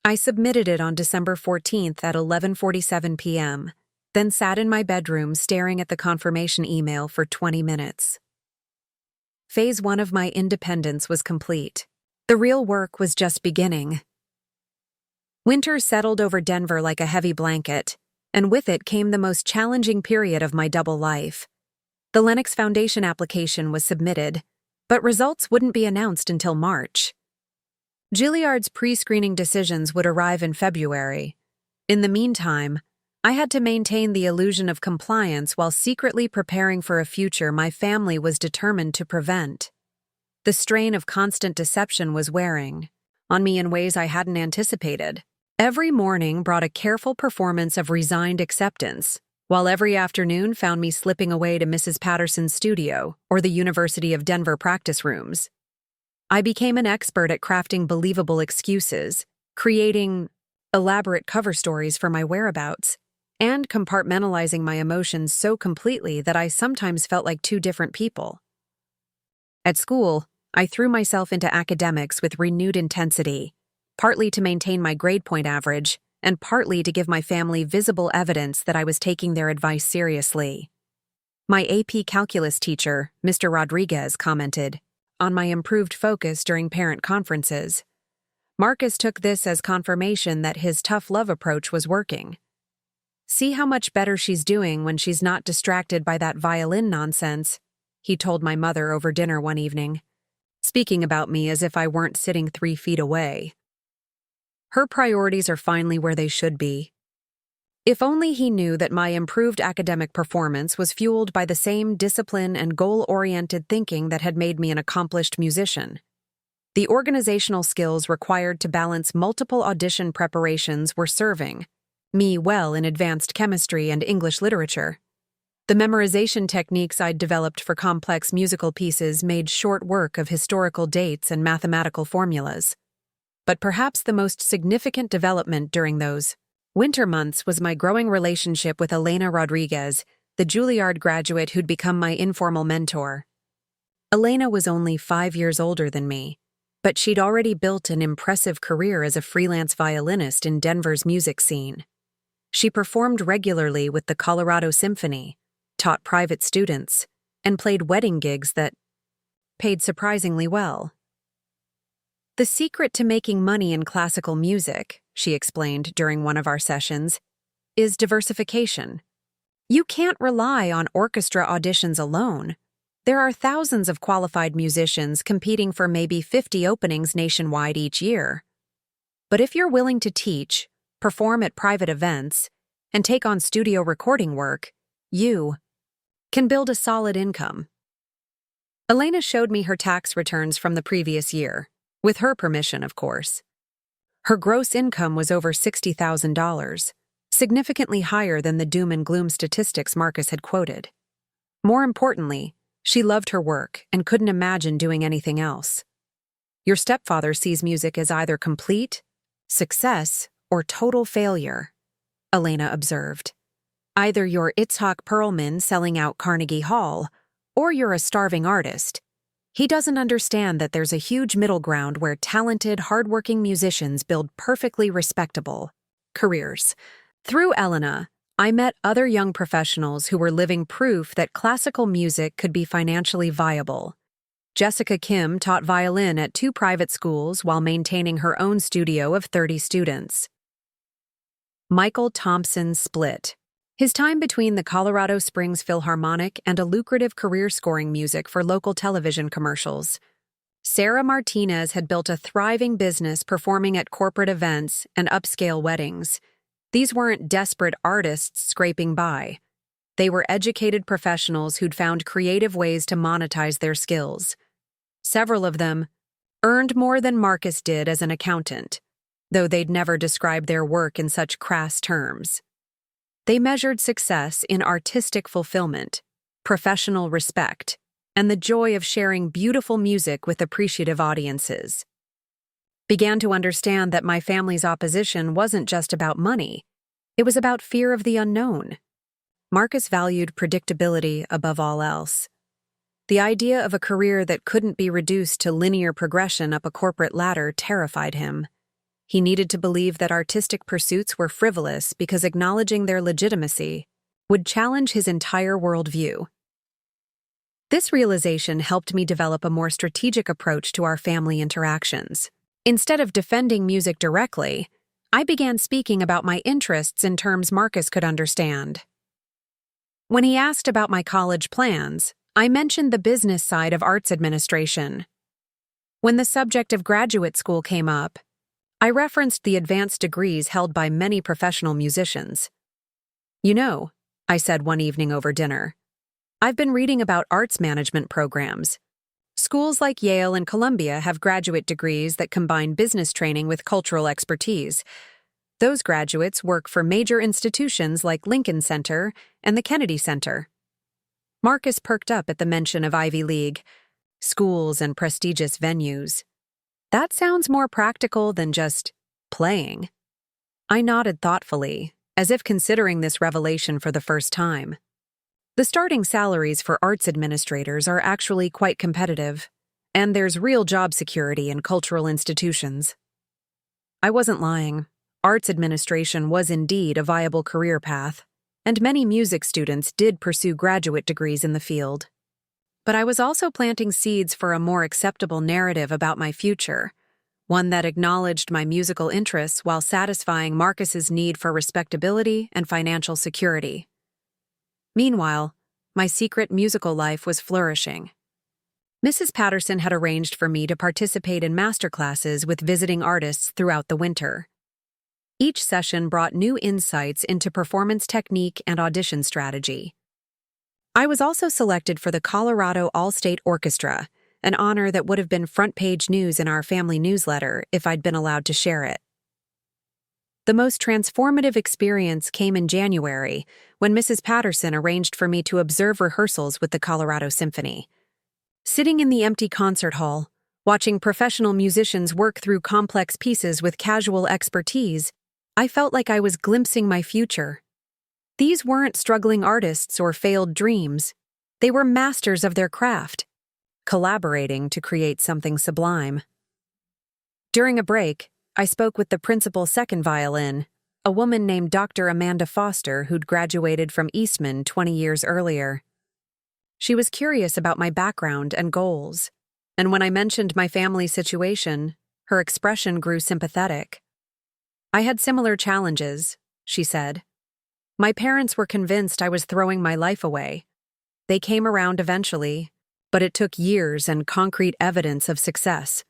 I submitted it on December 14th at 11:47 p.m., then sat in my bedroom staring at the confirmation email for 20 minutes. Phase 1 of my independence was complete. The real work was just beginning. Winter settled over Denver like a heavy blanket, and with it came the most challenging period of my double life. The Lennox Foundation application was submitted, but results wouldn't be announced until March. Juilliard's pre-screening decisions would arrive in February. In the meantime, I had to maintain the illusion of compliance while secretly preparing for a future my family was determined to prevent. The strain of constant deception was wearing on me in ways I hadn't anticipated. Every morning brought a careful performance of resigned acceptance, while every afternoon found me slipping away to Mrs. Patterson's studio or the University of Denver practice rooms. I became an expert at crafting believable excuses, creating elaborate cover stories for my whereabouts, and compartmentalizing my emotions so completely that I sometimes felt like two different people. At school, I threw myself into academics with renewed intensity, partly to maintain my grade point average, and partly to give my family visible evidence that I was taking their advice seriously. My AP calculus teacher, Mr. Rodriguez, commented on my improved focus during parent conferences. Marcus took this as confirmation that his tough love approach was working. "See how much better she's doing when she's not distracted by that violin nonsense," he told my mother over dinner one evening, speaking about me as if I weren't sitting 3 feet away. Her priorities are finally where they should be. If only he knew that my improved academic performance was fueled by the same discipline and goal-oriented thinking that had made me an accomplished musician. The organizational skills required to balance multiple audition preparations were serving me well in advanced chemistry and English literature. The memorization techniques I'd developed for complex musical pieces made short work of historical dates and mathematical formulas. But perhaps the most significant development during those winter months was my growing relationship with Elena Rodriguez, the Juilliard graduate who'd become my informal mentor. Elena was only 5 years older than me, but she'd already built an impressive career as a freelance violinist in Denver's music scene. She performed regularly with the Colorado Symphony, taught private students, and played wedding gigs that paid surprisingly well. "The secret to making money in classical music," she explained during one of our sessions, "is diversification. You can't rely on orchestra auditions alone. There are thousands of qualified musicians competing for maybe 50 openings nationwide each year. But if you're willing to teach, perform at private events, and take on studio recording work, you can build a solid income. Elena showed me her tax returns from the previous year, with her permission, of course. Her gross income was over $60,000, significantly higher than the doom and gloom statistics Marcus had quoted. More importantly, she loved her work and couldn't imagine doing anything else. Your stepfather sees music as either complete, success, or total failure, Elena observed. Either you're Itzhak Perlman selling out Carnegie Hall, or you're a starving artist. He doesn't understand that there's a huge middle ground where talented, hardworking musicians build perfectly respectable careers. Through Elena, I met other young professionals who were living proof that classical music could be financially viable. Jessica Kim taught violin at 2 private schools while maintaining her own studio of 30 students. Michael Thompson split his time between the Colorado Springs Philharmonic and a lucrative career scoring music for local television commercials. Sarah Martinez had built a thriving business performing at corporate events and upscale weddings. These weren't desperate artists scraping by. They were educated professionals who'd found creative ways to monetize their skills. Several of them earned more than Marcus did as an accountant, though they'd never described their work in such crass terms. They measured success in artistic fulfillment, professional respect, and the joy of sharing beautiful music with appreciative audiences. Began to understand that my family's opposition wasn't just about money, it was about fear of the unknown. Marcus valued predictability above all else. The idea of a career that couldn't be reduced to linear progression up a corporate ladder terrified him. He needed to believe that artistic pursuits were frivolous because acknowledging their legitimacy would challenge his entire worldview. This realization helped me develop a more strategic approach to our family interactions. Instead of defending music directly, I began speaking about my interests in terms Marcus could understand. When he asked about my college plans, I mentioned the business side of arts administration. When the subject of graduate school came up, I referenced the advanced degrees held by many professional musicians. You know, I said one evening over dinner, I've been reading about arts management programs. Schools like Yale and Columbia have graduate degrees that combine business training with cultural expertise. Those graduates work for major institutions like Lincoln Center and the Kennedy Center. Marcus perked up at the mention of Ivy League, schools and prestigious venues. That sounds more practical than just playing. I nodded thoughtfully, as if considering this revelation for the first time. The starting salaries for arts administrators are actually quite competitive, and there's real job security in cultural institutions. I wasn't lying. Arts administration was indeed a viable career path, and many music students did pursue graduate degrees in the field. But I was also planting seeds for a more acceptable narrative about my future, one that acknowledged my musical interests while satisfying Marcus's need for respectability and financial security. Meanwhile, my secret musical life was flourishing. Mrs. Patterson had arranged for me to participate in masterclasses with visiting artists throughout the winter. Each session brought new insights into performance technique and audition strategy. I was also selected for the Colorado All-State Orchestra, an honor that would have been front-page news in our family newsletter if I'd been allowed to share it. The most transformative experience came in January, when Mrs. Patterson arranged for me to observe rehearsals with the Colorado Symphony. Sitting in the empty concert hall, watching professional musicians work through complex pieces with casual expertise, I felt like I was glimpsing my future. These weren't struggling artists or failed dreams. They were masters of their craft, collaborating to create something sublime. During a break, I spoke with the principal second violin, a woman named Dr. Amanda Foster who'd graduated from Eastman 20 years earlier. She was curious about my background and goals, and when I mentioned my family situation, her expression grew sympathetic. I had similar challenges, she said. My parents were convinced I was throwing my life away. They came around eventually, but it took years and concrete evidence of success.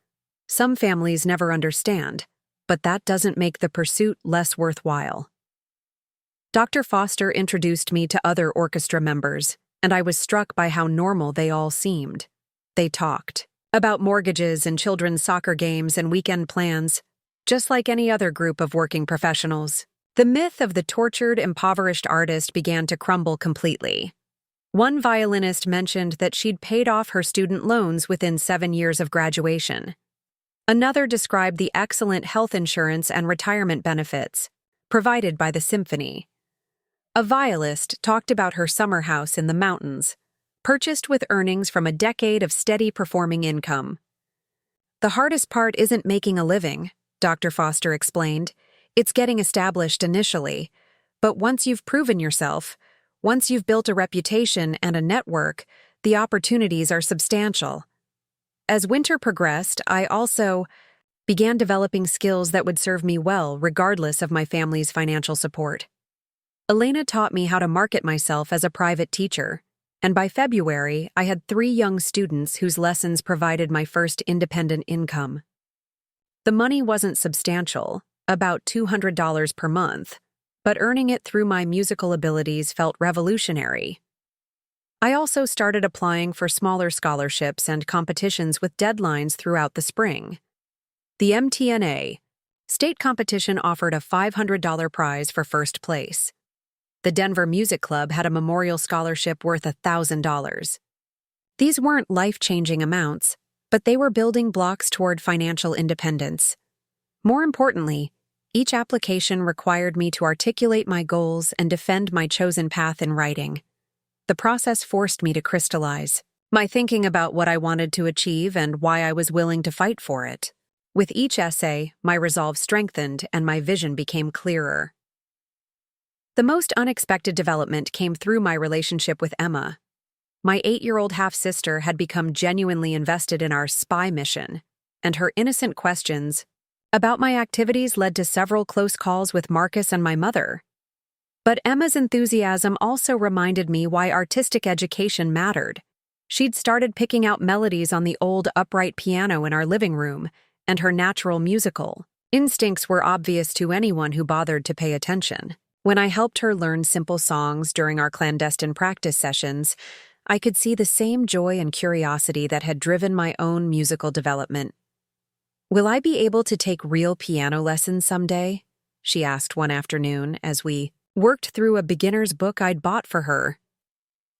Some families never understand, but that doesn't make the pursuit less worthwhile. Dr. Foster introduced me to other orchestra members, and I was struck by how normal they all seemed. They talked about mortgages and children's soccer games and weekend plans, just like any other group of working professionals. The myth of the tortured, impoverished artist began to crumble completely. One violinist mentioned that she'd paid off her student loans within 7 years of graduation. Another described the excellent health insurance and retirement benefits provided by the symphony. A violist talked about her summer house in the mountains, purchased with earnings from a decade of steady performing income. "The hardest part isn't making a living," Dr. Foster explained. "It's getting established initially. But once you've proven yourself, once you've built a reputation and a network, the opportunities are substantial." As winter progressed, I also began developing skills that would serve me well regardless of my family's financial support. Elena taught me how to market myself as a private teacher, and by February, I had 3 young students whose lessons provided my first independent income. The money wasn't substantial, about $200 per month, but earning it through my musical abilities felt revolutionary. I also started applying for smaller scholarships and competitions with deadlines throughout the spring. The MTNA state competition offered a $500 prize for first place. The Denver Music Club had a memorial scholarship worth $1,000. These weren't life-changing amounts, but they were building blocks toward financial independence. More importantly, each application required me to articulate my goals and defend my chosen path in writing. The process forced me to crystallize my thinking about what I wanted to achieve and why I was willing to fight for it. With each essay, my resolve strengthened and my vision became clearer. The most unexpected development came through my relationship with Emma. My 8-year-old half-sister had become genuinely invested in our spy mission, and her innocent questions about my activities led to several close calls with Marcus and my mother. But Emma's enthusiasm also reminded me why artistic education mattered. She'd started picking out melodies on the old upright piano in our living room, and her natural musical instincts were obvious to anyone who bothered to pay attention. When I helped her learn simple songs during our clandestine practice sessions, I could see the same joy and curiosity that had driven my own musical development. "Will I be able to take real piano lessons someday?" she asked one afternoon as we worked through a beginner's book I'd bought for her.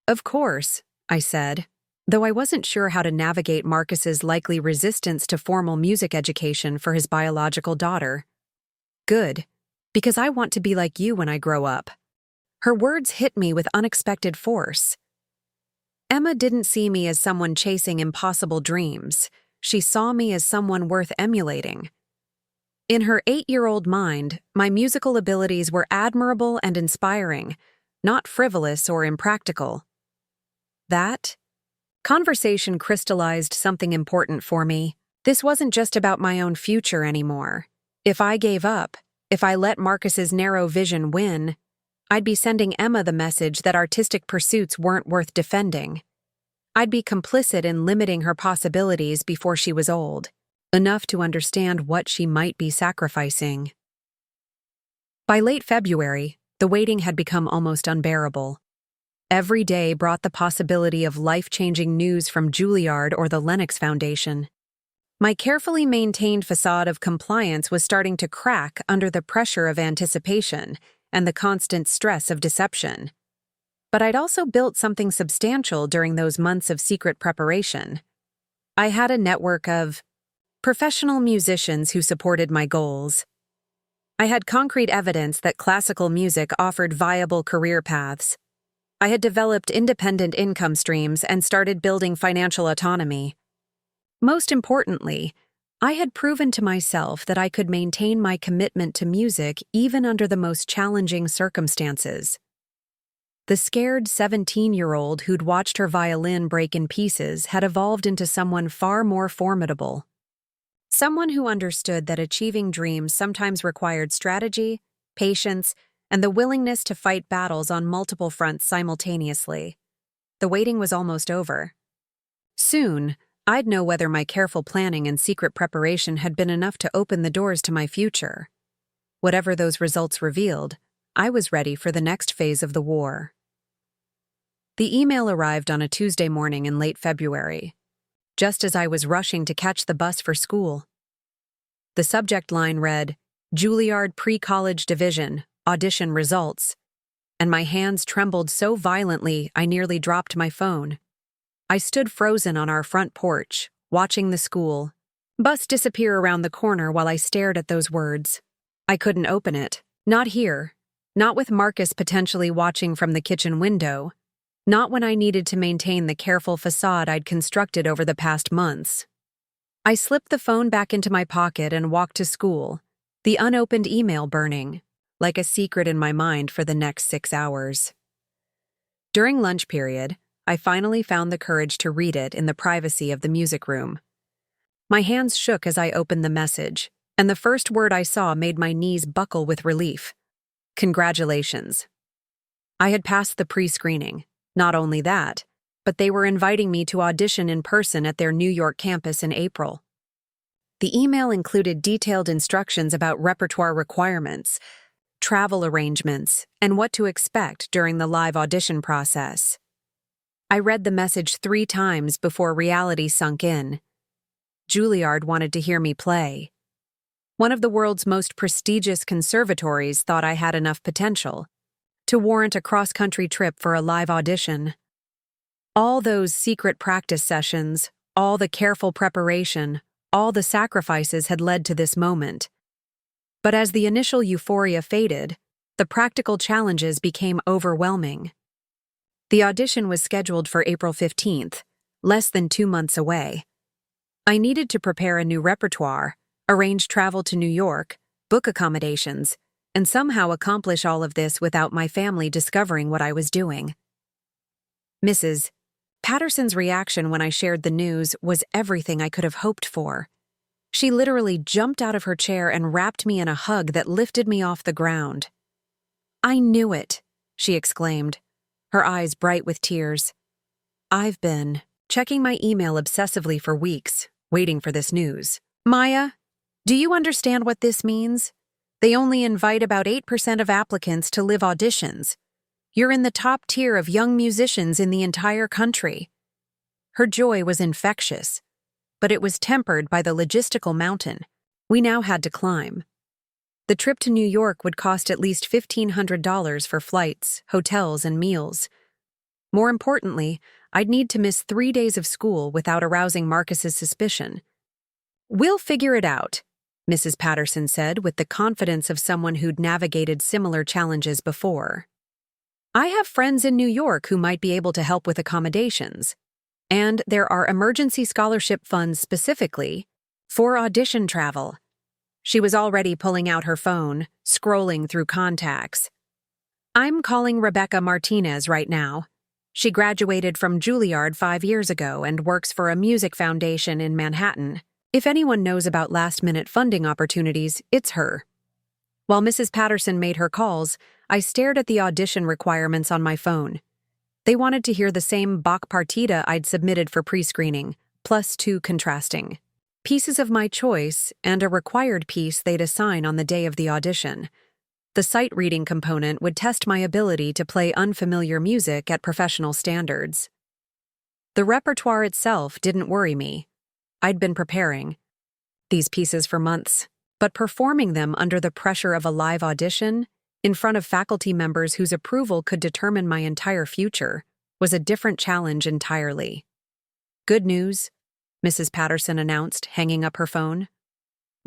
"Of course," I said, though I wasn't sure how to navigate Marcus's likely resistance to formal music education for his biological daughter. "Good, because I want to be like you when I grow up." Her words hit me with unexpected force. Emma didn't see me as someone chasing impossible dreams. She saw me as someone worth emulating. In her 8-year-old mind, my musical abilities were admirable and inspiring, not frivolous or impractical. That conversation crystallized something important for me. This wasn't just about my own future anymore. If I gave up, if I let Marcus's narrow vision win, I'd be sending Emma the message that artistic pursuits weren't worth defending. I'd be complicit in limiting her possibilities before she was old, enough to understand what she might be sacrificing. By late February, the waiting had become almost unbearable. Every day brought the possibility of life-changing news from Juilliard or the Lennox Foundation. My carefully maintained facade of compliance was starting to crack under the pressure of anticipation and the constant stress of deception. But I'd also built something substantial during those months of secret preparation. I had a network of professional musicians who supported my goals. I had concrete evidence that classical music offered viable career paths. I had developed independent income streams and started building financial autonomy. Most importantly, I had proven to myself that I could maintain my commitment to music even under the most challenging circumstances. The scared 17-year-old who'd watched her violin break in pieces had evolved into someone far more formidable. Someone who understood that achieving dreams sometimes required strategy, patience, and the willingness to fight battles on multiple fronts simultaneously. The waiting was almost over. Soon, I'd know whether my careful planning and secret preparation had been enough to open the doors to my future. Whatever those results revealed, I was ready for the next phase of the war. The email arrived on a Tuesday morning in late February, just as I was rushing to catch the bus for school. The subject line read, "Juilliard Pre-College Division, Audition Results," and my hands trembled so violently I nearly dropped my phone. I stood frozen on our front porch, watching the school bus disappear around the corner while I stared at those words. I couldn't open it. Not here. Not with Marcus potentially watching from the kitchen window. Not when I needed to maintain the careful facade I'd constructed over the past months. I slipped the phone back into my pocket and walked to school, the unopened email burning, like a secret in my mind for the next 6 hours. During lunch period, I finally found the courage to read it in the privacy of the music room. My hands shook as I opened the message, and the first word I saw made my knees buckle with relief. Congratulations. I had passed the pre-screening. Not only that, but they were inviting me to audition in person at their New York campus in April. The email included detailed instructions about repertoire requirements, travel arrangements, and what to expect during the live audition process. I read the message 3 times before reality sunk in. Juilliard wanted to hear me play. One of the world's most prestigious conservatories thought I had enough potential to warrant a cross-country trip for a live audition. All those secret practice sessions, all the careful preparation, all the sacrifices had led to this moment. But as the initial euphoria faded, the practical challenges became overwhelming. The audition was scheduled for April 15th, less than 2 months away. I needed to prepare a new repertoire, arrange travel to New York, book accommodations, and somehow accomplish all of this without my family discovering what I was doing. Mrs. Patterson's reaction when I shared the news was everything I could have hoped for. She literally jumped out of her chair and wrapped me in a hug that lifted me off the ground. "I knew it," she exclaimed, her eyes bright with tears. "I've been checking my email obsessively for weeks, waiting for this news. Maya, do you understand what this means? They only invite about 8% of applicants to live auditions. You're in the top tier of young musicians in the entire country." Her joy was infectious, but it was tempered by the logistical mountain we now had to climb. The trip to New York would cost at least $1,500 for flights, hotels, and meals. More importantly, I'd need to miss 3 days of school without arousing Marcus's suspicion. "We'll figure it out," Mrs. Patterson said with the confidence of someone who'd navigated similar challenges before. "I have friends in New York who might be able to help with accommodations. And there are emergency scholarship funds specifically for audition travel." She was already pulling out her phone, scrolling through contacts. "I'm calling Rebecca Martinez right now. She graduated from Juilliard 5 years ago and works for a music foundation in Manhattan. If anyone knows about last-minute funding opportunities, it's her." While Mrs. Patterson made her calls, I stared at the audition requirements on my phone. They wanted to hear the same Bach partita I'd submitted for pre-screening, plus 2 contrasting pieces of my choice and a required piece they'd assign on the day of the audition. The sight-reading component would test my ability to play unfamiliar music at professional standards. The repertoire itself didn't worry me. I'd been preparing these pieces for months, but performing them under the pressure of a live audition, in front of faculty members whose approval could determine my entire future, was a different challenge entirely. "Good news," Mrs. Patterson announced, hanging up her phone.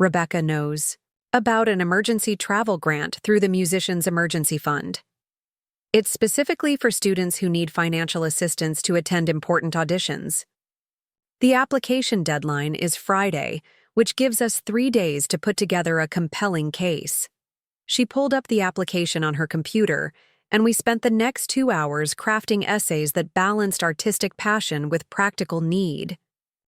"Rebecca knows about an emergency travel grant through the Musicians Emergency Fund. It's specifically for students who need financial assistance to attend important auditions. The application deadline is Friday, which gives us 3 days to put together a compelling case." She pulled up the application on her computer, and we spent the next 2 hours crafting essays that balanced artistic passion with practical need.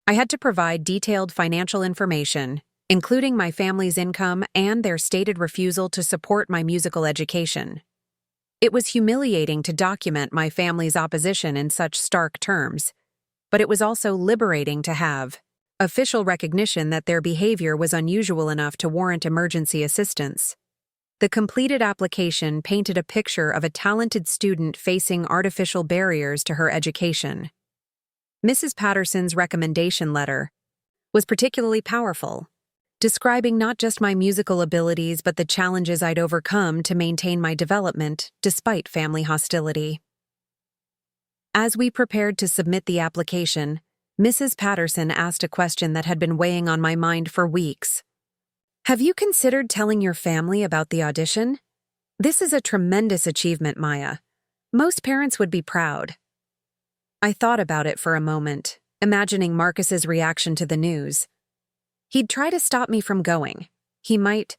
I had to provide detailed financial information, including my family's income and their stated refusal to support my musical education. It was humiliating to document my family's opposition in such stark terms, but it was also liberating to have official recognition that their behavior was unusual enough to warrant emergency assistance. The completed application painted a picture of a talented student facing artificial barriers to her education. Mrs. Patterson's recommendation letter was particularly powerful, describing not just my musical abilities but the challenges I'd overcome to maintain my development despite family hostility. As we prepared to submit the application, Mrs. Patterson asked a question that had been weighing on my mind for weeks. "Have you considered telling your family about the audition? This is a tremendous achievement, Maya. Most parents would be proud." I thought about it for a moment, imagining Marcus's reaction to the news. He'd try to stop me from going. He might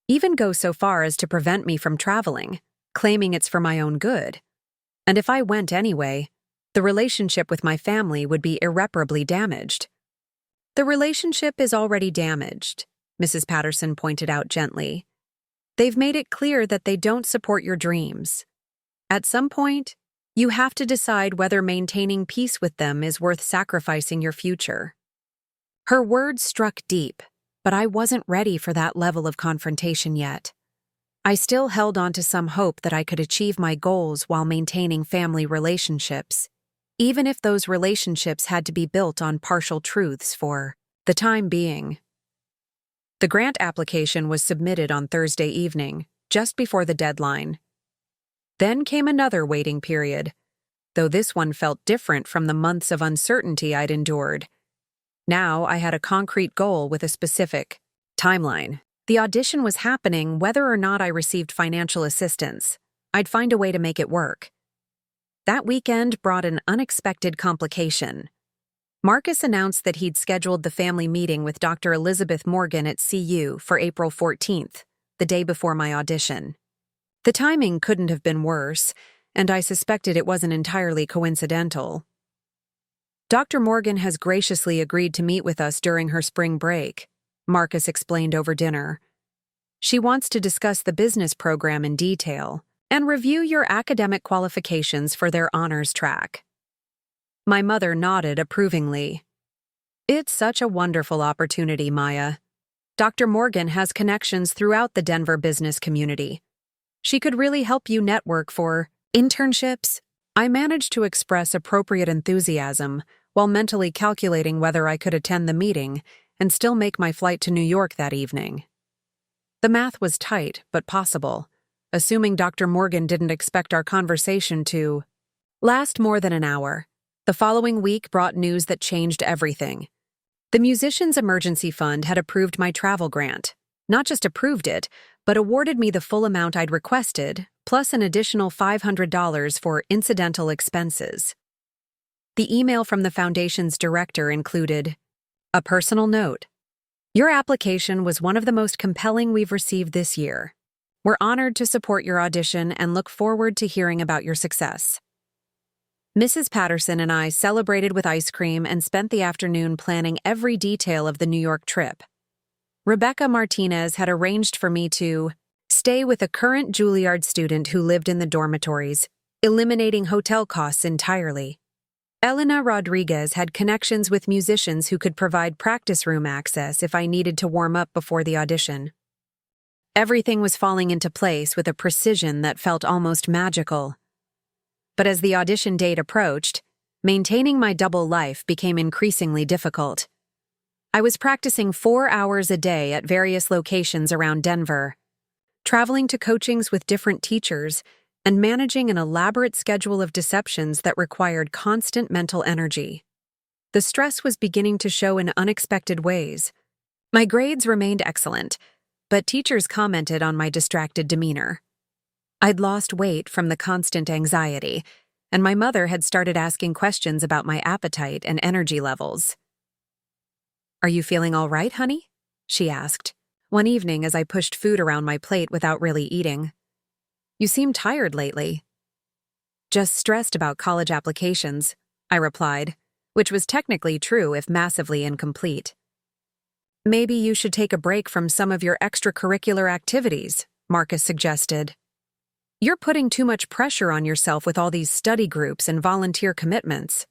even go so far as to prevent me from traveling, claiming it's for my own good. And if I went anyway, the relationship with my family would be irreparably damaged. "The relationship is already damaged," Mrs. Patterson pointed out gently. "They've made it clear that they don't support your dreams. At some point, you have to decide whether maintaining peace with them is worth sacrificing your future." Her words struck deep, but I wasn't ready for that level of confrontation yet. I still held on to some hope that I could achieve my goals while maintaining family relationships, even if those relationships had to be built on partial truths for the time being. The grant application was submitted on Thursday evening, just before the deadline. Then came another waiting period, though this one felt different from the months of uncertainty I'd endured. Now I had a concrete goal with a specific timeline. The audition was happening whether or not I received financial assistance. I'd find a way to make it work. That weekend brought an unexpected complication. Marcus announced that he'd scheduled the family meeting with Dr. Elizabeth Morgan at CU for April 14th, the day before my audition. The timing couldn't have been worse, and I suspected it wasn't entirely coincidental. "Dr. Morgan has graciously agreed to meet with us during her spring break," Marcus explained over dinner. "She wants to discuss the business program in detail and review your academic qualifications for their honors track." My mother nodded approvingly. "It's such a wonderful opportunity, Maya. Dr. Morgan has connections throughout the Denver business community. She could really help you network for internships." I managed to express appropriate enthusiasm while mentally calculating whether I could attend the meeting and still make my flight to New York that evening. The math was tight, but possible, assuming Dr. Morgan didn't expect our conversation to last more than an hour. The following week brought news that changed everything. The Musicians Emergency Fund had approved my travel grant. Not just approved it, but awarded me the full amount I'd requested, plus an additional $500 for incidental expenses. The email from the foundation's director included a personal note. "Your application was one of the most compelling we've received this year. We're honored to support your audition and look forward to hearing about your success." Mrs. Patterson and I celebrated with ice cream and spent the afternoon planning every detail of the New York trip. Rebecca Martinez had arranged for me to stay with a current Juilliard student who lived in the dormitories, eliminating hotel costs entirely. Elena Rodriguez had connections with musicians who could provide practice room access if I needed to warm up before the audition. Everything was falling into place with a precision that felt almost magical. But as the audition date approached, maintaining my double life became increasingly difficult. I was practicing 4 hours a day at various locations around Denver, traveling to coachings with different teachers, and managing an elaborate schedule of deceptions that required constant mental energy. The stress was beginning to show in unexpected ways. My grades remained excellent, but teachers commented on my distracted demeanor. I'd lost weight from the constant anxiety, and my mother had started asking questions about my appetite and energy levels. "Are you feeling all right, honey?" she asked, one evening as I pushed food around my plate without really eating. "You seem tired lately." "Just stressed about college applications," I replied, which was technically true if massively incomplete. "Maybe you should take a break from some of your extracurricular activities," Marcus suggested. "You're putting too much pressure on yourself with all these study groups and volunteer commitments."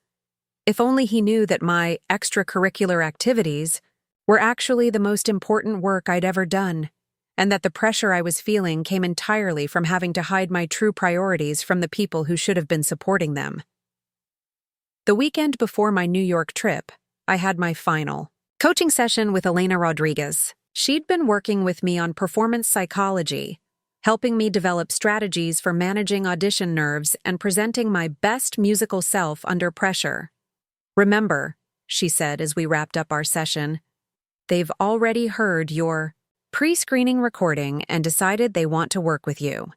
If only he knew that my extracurricular activities were actually the most important work I'd ever done, and that the pressure I was feeling came entirely from having to hide my true priorities from the people who should have been supporting them. The weekend before my New York trip, I had my final coaching session with Elena Rodriguez. She'd been working with me on performance psychology, helping me develop strategies for managing audition nerves and presenting my best musical self under pressure. "Remember," she said as we wrapped up our session, "they've already heard your pre-screening recording and decided they want to work with you.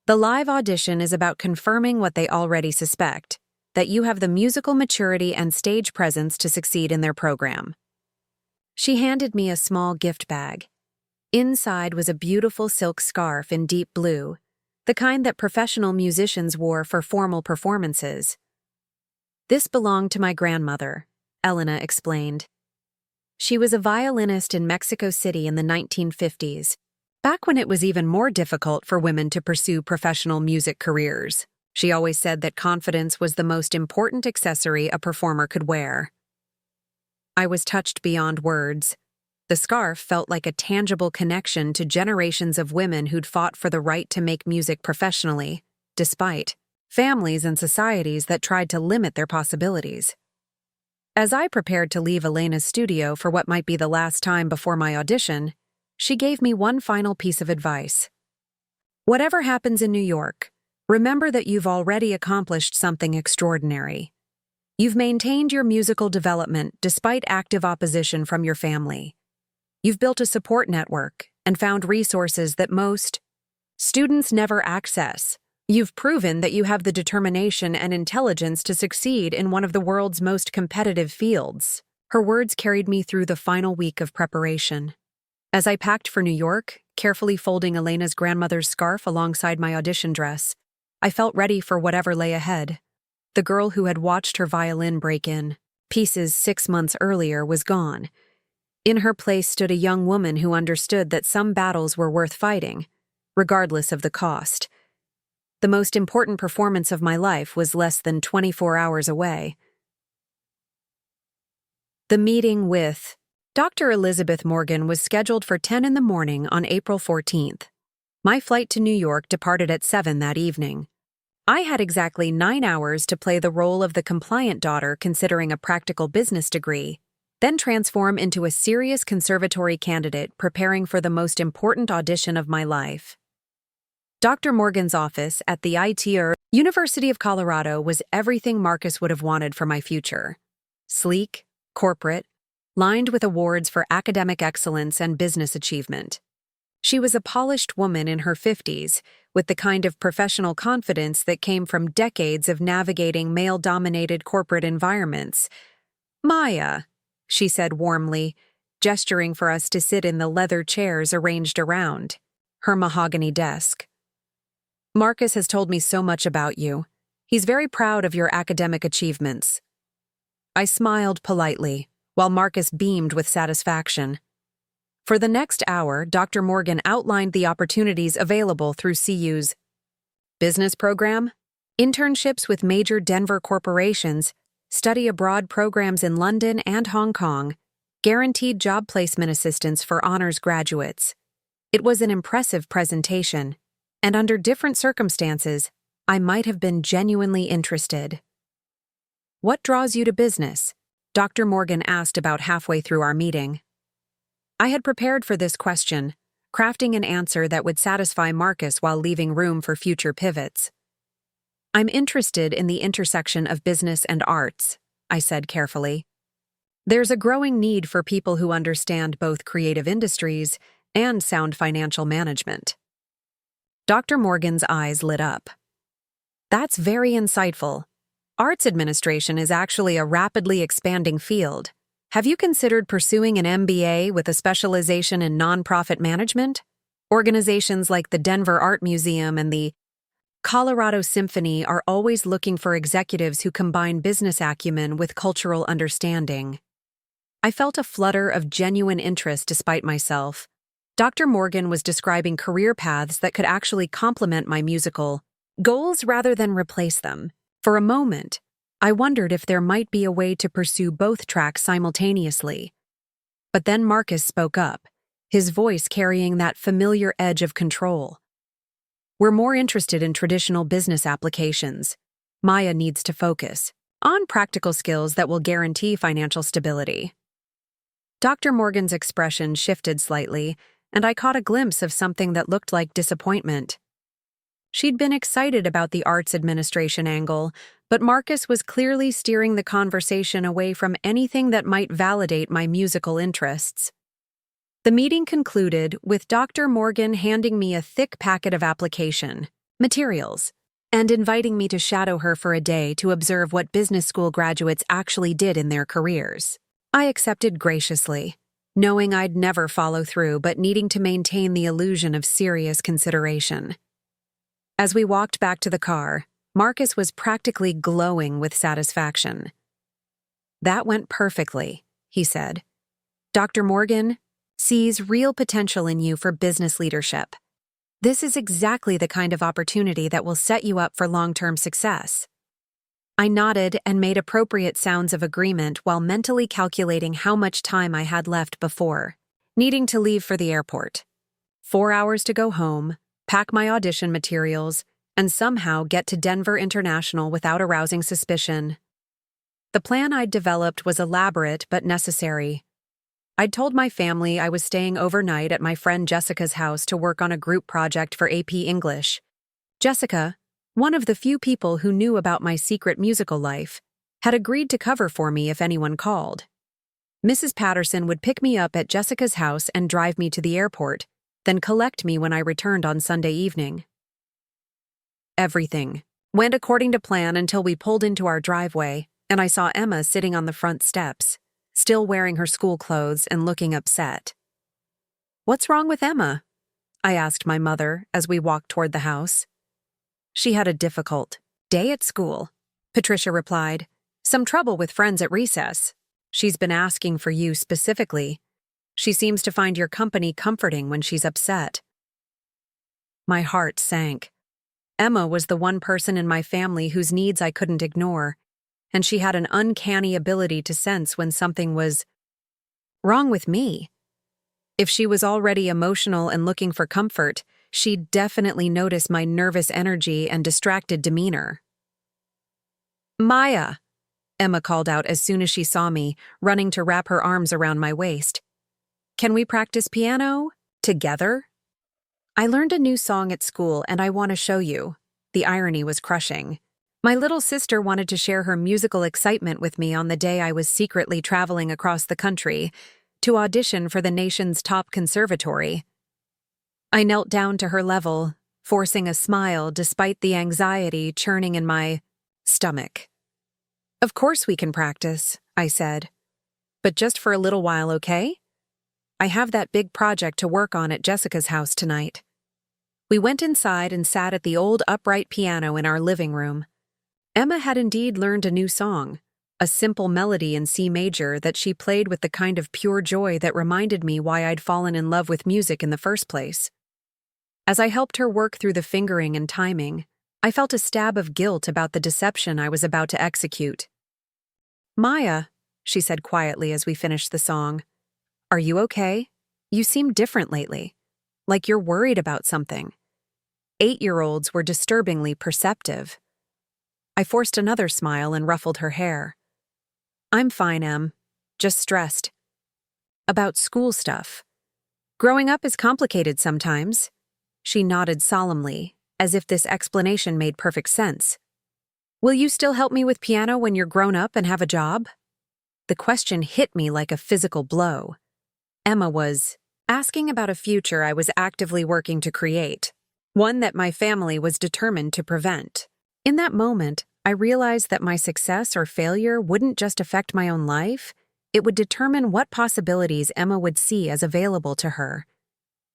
The live audition is about confirming what they already suspect, that you have the musical maturity and stage presence to succeed in their program." She handed me a small gift bag. Inside was a beautiful silk scarf in deep blue, the kind that professional musicians wore for formal performances. "This belonged to my grandmother," Elena explained. "She was a violinist in Mexico City in the 1950s, back when it was even more difficult for women to pursue professional music careers. She always said that confidence was the most important accessory a performer could wear." I was touched beyond words. The scarf felt like a tangible connection to generations of women who'd fought for the right to make music professionally, despite families and societies that tried to limit their possibilities. As I prepared to leave Elena's studio for what might be the last time before my audition, she gave me one final piece of advice. "Whatever happens in New York, remember that you've already accomplished something extraordinary. You've maintained your musical development despite active opposition from your family. You've built a support network and found resources that most students never access. You've proven that you have the determination and intelligence to succeed in one of the world's most competitive fields." Her words carried me through the final week of preparation. As I packed for New York, carefully folding Elena's grandmother's scarf alongside my audition dress, I felt ready for whatever lay ahead. The girl who had watched her violin break in pieces 6 months earlier was gone. In her place stood a young woman who understood that some battles were worth fighting, regardless of the cost. The most important performance of my life was less than 24 hours away. The meeting with Dr. Elizabeth Morgan was scheduled for 10 in the morning on April 14th. My flight to New York departed at 7 that evening. I had exactly 9 hours to play the role of the compliant daughter considering a practical business degree, then transform into a serious conservatory candidate preparing for the most important audition of my life. Dr. Morgan's office at the University of Colorado was everything Marcus would have wanted for my future. Sleek, corporate, lined with awards for academic excellence and business achievement. She was a polished woman in her 50s, with the kind of professional confidence that came from decades of navigating male-dominated corporate environments. "Maya," she said warmly, gesturing for us to sit in the leather chairs arranged around her mahogany desk. "Marcus has told me so much about you. He's very proud of your academic achievements." I smiled politely, while Marcus beamed with satisfaction. For the next hour, Dr. Morgan outlined the opportunities available through CU's business program, internships with major Denver corporations, study abroad programs in London and Hong Kong, guaranteed job placement assistance for honors graduates. It was an impressive presentation, and under different circumstances, I might have been genuinely interested. "What draws you to business?" Dr. Morgan asked about halfway through our meeting. I had prepared for this question, crafting an answer that would satisfy Marcus while leaving room for future pivots. "I'm interested in the intersection of business and arts," I said carefully. "There's a growing need for people who understand both creative industries and sound financial management." Dr. Morgan's eyes lit up. "That's very insightful. Arts administration is actually a rapidly expanding field. Have you considered pursuing an MBA with a specialization in nonprofit management? Organizations like the Denver Art Museum and the Colorado Symphony are always looking for executives who combine business acumen with cultural understanding." I felt a flutter of genuine interest despite myself. Dr. Morgan was describing career paths that could actually complement my musical goals rather than replace them. For a moment, I wondered if there might be a way to pursue both tracks simultaneously. But then Marcus spoke up, his voice carrying that familiar edge of control. "We're more interested in traditional business applications. Maya needs to focus on practical skills that will guarantee financial stability." Dr. Morgan's expression shifted slightly, and I caught a glimpse of something that looked like disappointment. She'd been excited about the arts administration angle, but Marcus was clearly steering the conversation away from anything that might validate my musical interests. The meeting concluded with Dr. Morgan handing me a thick packet of application materials and inviting me to shadow her for a day to observe what business school graduates actually did in their careers. I accepted graciously, knowing I'd never follow through but needing to maintain the illusion of serious consideration. As we walked back to the car, Marcus was practically glowing with satisfaction. "That went perfectly," he said. "Dr. Morgan sees real potential in you for business leadership. This is exactly the kind of opportunity that will set you up for long-term success." I nodded and made appropriate sounds of agreement while mentally calculating how much time I had left before needing to leave for the airport. 4 hours to go home, pack my audition materials, and somehow get to Denver International without arousing suspicion. The plan I'd developed was elaborate but necessary. I'd told my family I was staying overnight at my friend Jessica's house to work on a group project for AP English. Jessica, one of the few people who knew about my secret musical life, had agreed to cover for me if anyone called. Mrs. Patterson would pick me up at Jessica's house and drive me to the airport, then collect me when I returned on Sunday evening. Everything went according to plan until we pulled into our driveway, and I saw Emma sitting on the front steps, still wearing her school clothes and looking upset. "What's wrong with Emma?" I asked my mother as we walked toward the house. "She had a difficult day at school," Patricia replied. "Some trouble with friends at recess. She's been asking for you specifically. She seems to find your company comforting when she's upset." My heart sank. Emma was the one person in my family whose needs I couldn't ignore, and she had an uncanny ability to sense when something was wrong with me. If she was already emotional and looking for comfort, she'd definitely notice my nervous energy and distracted demeanor. "Maya," Emma called out as soon as she saw me, running to wrap her arms around my waist. "Can we practice piano together? I learned a new song at school and I want to show you." The irony was crushing. My little sister wanted to share her musical excitement with me on the day I was secretly traveling across the country to audition for the nation's top conservatory. I knelt down to her level, forcing a smile despite the anxiety churning in my stomach. "Of course we can practice," I said. "But just for a little while, okay? I have that big project to work on at Jessica's house tonight." We went inside and sat at the old upright piano in our living room. Emma had indeed learned a new song, a simple melody in C major that she played with the kind of pure joy that reminded me why I'd fallen in love with music in the first place. As I helped her work through the fingering and timing, I felt a stab of guilt about the deception I was about to execute. "Maya," she said quietly as we finished the song, "are you okay? You seem different lately, like you're worried about something." 8-year-olds were disturbingly perceptive. I forced another smile and ruffled her hair. "I'm fine, Em. Just stressed. About school stuff. Growing up is complicated sometimes." She nodded solemnly, as if this explanation made perfect sense. "Will you still help me with piano when you're grown up and have a job?" The question hit me like a physical blow. Emma was asking about a future I was actively working to create, one that my family was determined to prevent. In that moment, I realized that my success or failure wouldn't just affect my own life, it would determine what possibilities Emma would see as available to her.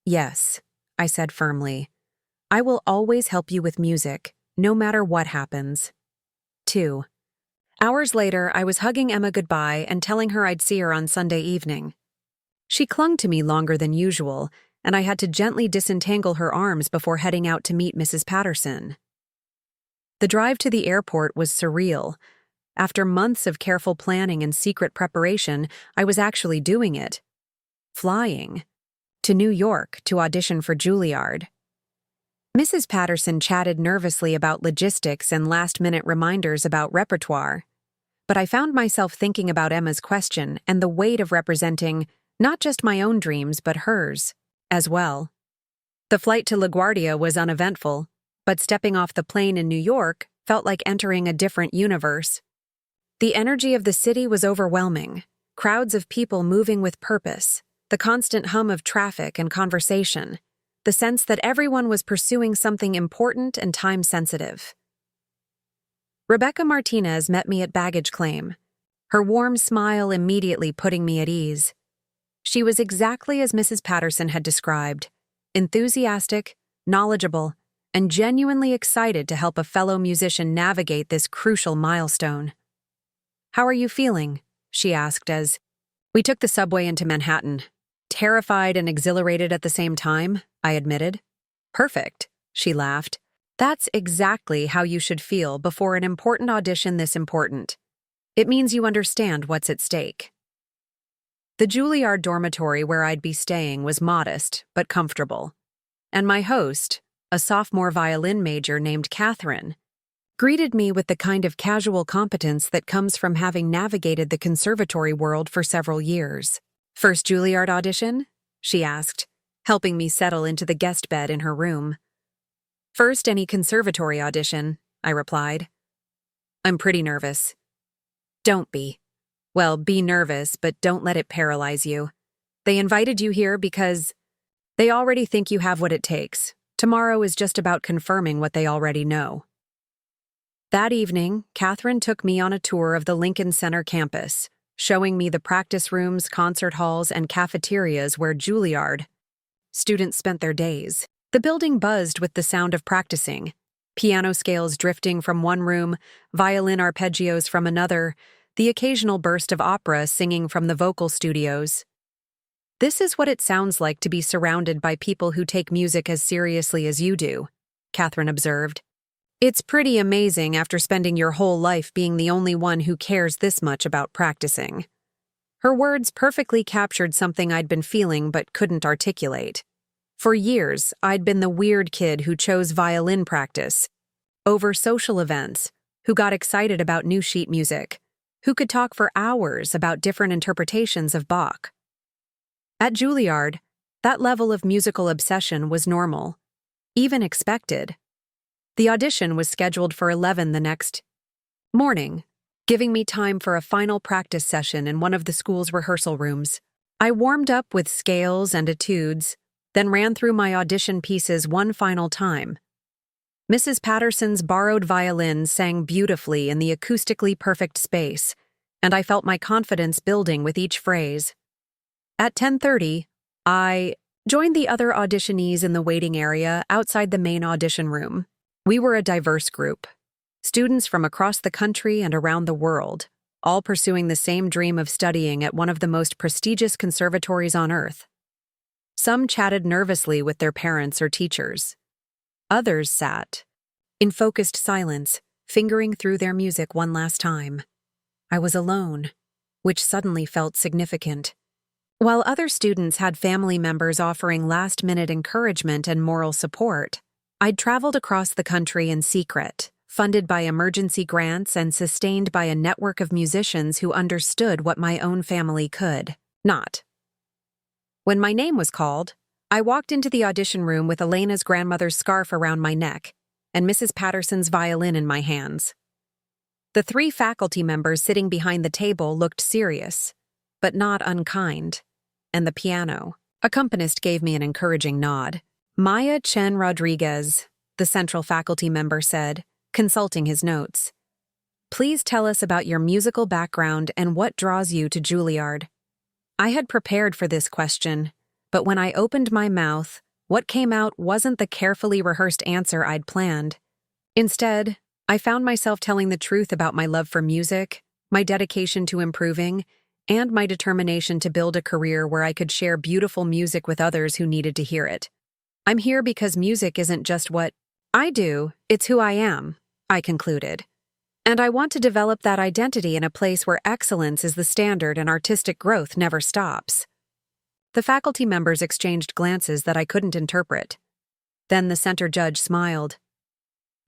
"Yes," I said firmly. "I will always help you with music, no matter what happens." 2. Hours later, I was hugging Emma goodbye and telling her I'd see her on Sunday evening. She clung to me longer than usual, and I had to gently disentangle her arms before heading out to meet Mrs. Patterson. The drive to the airport was surreal. After months of careful planning and secret preparation, I was actually doing it. Flying. to New York to audition for Juilliard. Mrs. Patterson chatted nervously about logistics and last-minute reminders about repertoire, but I found myself thinking about Emma's question and the weight of representing not just my own dreams but hers as well. The flight to LaGuardia was uneventful, but stepping off the plane in New York felt like entering a different universe. The energy of the city was overwhelming, crowds of people moving with purpose, the constant hum of traffic and conversation, the sense that everyone was pursuing something important and time-sensitive. Rebecca Martinez met me at baggage claim, her warm smile immediately putting me at ease. She was exactly as Mrs. Patterson had described, enthusiastic, knowledgeable, and genuinely excited to help a fellow musician navigate this crucial milestone. "How are you feeling?" she asked as we took the subway into Manhattan. "Terrified and exhilarated at the same time," I admitted. "Perfect," she laughed. "That's exactly how you should feel before an important audition this important. It means you understand what's at stake." The Juilliard dormitory where I'd be staying was modest but comfortable, and my host, a sophomore violin major named Catherine, greeted me with the kind of casual competence that comes from having navigated the conservatory world for several years. "First Juilliard audition?" she asked, helping me settle into the guest bed in her room. "First any conservatory audition," I replied. "I'm pretty nervous." "Don't be. Well, be nervous, but don't let it paralyze you. They invited you here because they already think you have what it takes. Tomorrow is just about confirming what they already know." That evening, Catherine took me on a tour of the Lincoln Center campus, showing me the practice rooms, concert halls, and cafeterias where Juilliard students spent their days. The building buzzed with the sound of practicing, piano scales drifting from one room, violin arpeggios from another, the occasional burst of opera singing from the vocal studios. "This is what it sounds like to be surrounded by people who take music as seriously as you do," Catherine observed. "It's pretty amazing after spending your whole life being the only one who cares this much about practicing." Her words perfectly captured something I'd been feeling but couldn't articulate. For years, I'd been the weird kid who chose violin practice over social events, who got excited about new sheet music, who could talk for hours about different interpretations of Bach. At Juilliard, that level of musical obsession was normal, even expected. The audition was scheduled for 11 the next morning, giving me time for a final practice session in one of the school's rehearsal rooms. I warmed up with scales and etudes, then ran through my audition pieces one final time. Mrs. Patterson's borrowed violin sang beautifully in the acoustically perfect space, and I felt my confidence building with each phrase. At 10:30, I joined the other auditionees in the waiting area outside the main audition room. We were a diverse group, students from across the country and around the world, all pursuing the same dream of studying at one of the most prestigious conservatories on earth. Some chatted nervously with their parents or teachers. Others sat in focused silence, fingering through their music one last time. I was alone, which suddenly felt significant. While other students had family members offering last-minute encouragement and moral support, I'd traveled across the country in secret, funded by emergency grants and sustained by a network of musicians who understood what my own family could not. When my name was called, I walked into the audition room with Elena's grandmother's scarf around my neck and Mrs. Patterson's violin in my hands. The 3 faculty members sitting behind the table looked serious, but not unkind, and the piano accompanist gave me an encouraging nod. "Maya Chen Rodriguez," the central faculty member said, consulting his notes. "Please tell us about your musical background and what draws you to Juilliard." I had prepared for this question, but when I opened my mouth, what came out wasn't the carefully rehearsed answer I'd planned. Instead, I found myself telling the truth about my love for music, my dedication to improving, and my determination to build a career where I could share beautiful music with others who needed to hear it. "I'm here because music isn't just what I do, it's who I am," I concluded. "And I want to develop that identity in a place where excellence is the standard and artistic growth never stops." The faculty members exchanged glances that I couldn't interpret. Then the center judge smiled.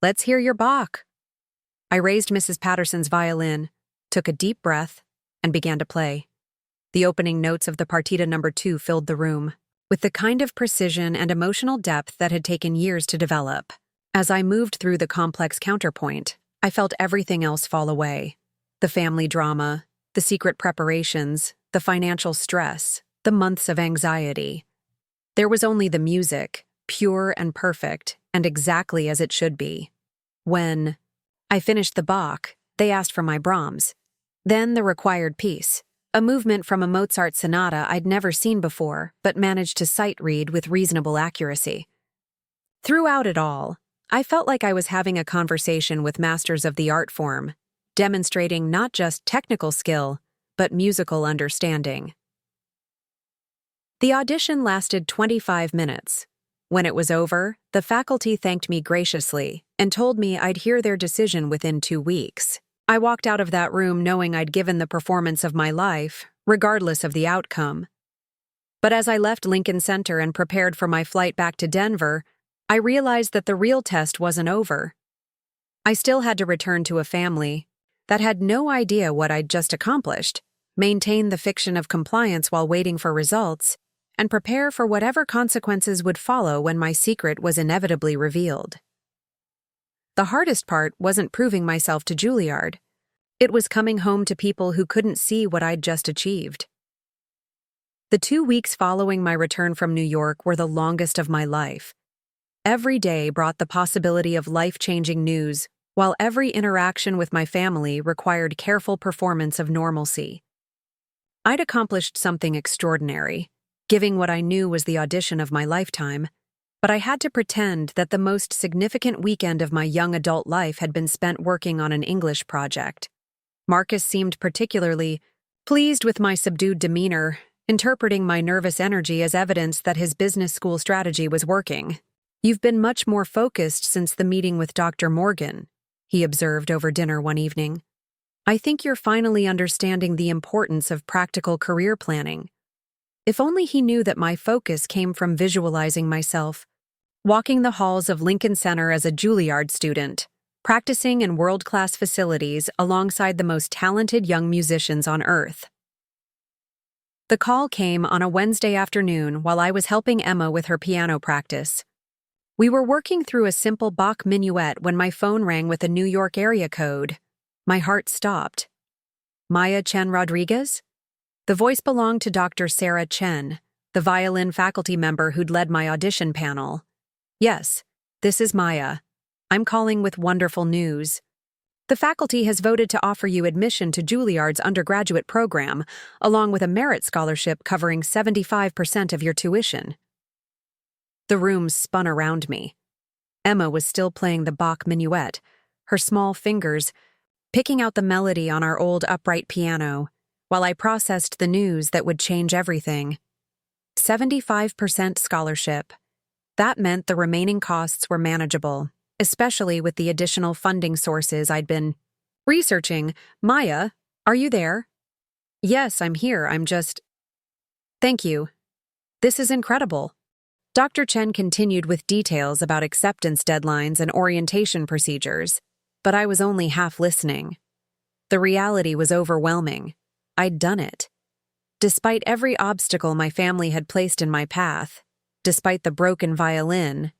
"Let's hear your Bach." I raised Mrs. Patterson's violin, took a deep breath, and began to play. The opening notes of the Partita No. 2 filled the room, with the kind of precision and emotional depth that had taken years to develop. As I moved through the complex counterpoint, I felt everything else fall away. The family drama, the secret preparations, the financial stress, the months of anxiety. There was only the music, pure and perfect, and exactly as it should be. When I finished the Bach, they asked for my Brahms. Then the required piece, a movement from a Mozart sonata I'd never seen before, but managed to sight read with reasonable accuracy. Throughout it all, I felt like I was having a conversation with masters of the art form, demonstrating not just technical skill, but musical understanding. The audition lasted 25 minutes. When it was over, the faculty thanked me graciously and told me I'd hear their decision within 2 weeks. I walked out of that room knowing I'd given the performance of my life, regardless of the outcome. But as I left Lincoln Center and prepared for my flight back to Denver, I realized that the real test wasn't over. I still had to return to a family that had no idea what I'd just accomplished, maintain the fiction of compliance while waiting for results, and prepare for whatever consequences would follow when my secret was inevitably revealed. The hardest part wasn't proving myself to Juilliard. It was coming home to people who couldn't see what I'd just achieved. The 2 weeks following my return from New York were the longest of my life. Every day brought the possibility of life-changing news, while every interaction with my family required careful performance of normalcy. I'd accomplished something extraordinary, giving what I knew was the audition of my lifetime, but I had to pretend that the most significant weekend of my young adult life had been spent working on an English project. Marcus seemed particularly pleased with my subdued demeanor, interpreting my nervous energy as evidence that his business school strategy was working. "You've been much more focused since the meeting with Dr. Morgan," he observed over dinner one evening. "I think you're finally understanding the importance of practical career planning." If only he knew that my focus came from visualizing myself, walking the halls of Lincoln Center as a Juilliard student, practicing in world-class facilities alongside the most talented young musicians on earth. The call came on a Wednesday afternoon while I was helping Emma with her piano practice. We were working through a simple Bach minuet when my phone rang with a New York area code. My heart stopped. Maya Chen Rodriguez? The voice belonged to Dr. Sarah Chen, the violin faculty member who'd led my audition panel. "Yes, this is Maya. I'm calling with wonderful news. The faculty has voted to offer you admission to Juilliard's undergraduate program, along with a merit scholarship covering 75% of your tuition." The room spun around me. Emma was still playing the Bach minuet, her small fingers picking out the melody on our old upright piano, while I processed the news that would change everything. 75% scholarship. That meant the remaining costs were manageable, especially with the additional funding sources I'd been researching. "Maya, are you there?" "Yes, I'm here. Thank you. This is incredible." Dr. Chen continued with details about acceptance deadlines and orientation procedures, but I was only half listening. The reality was overwhelming. I'd done it. Despite every obstacle my family had placed in my path, despite the broken violin,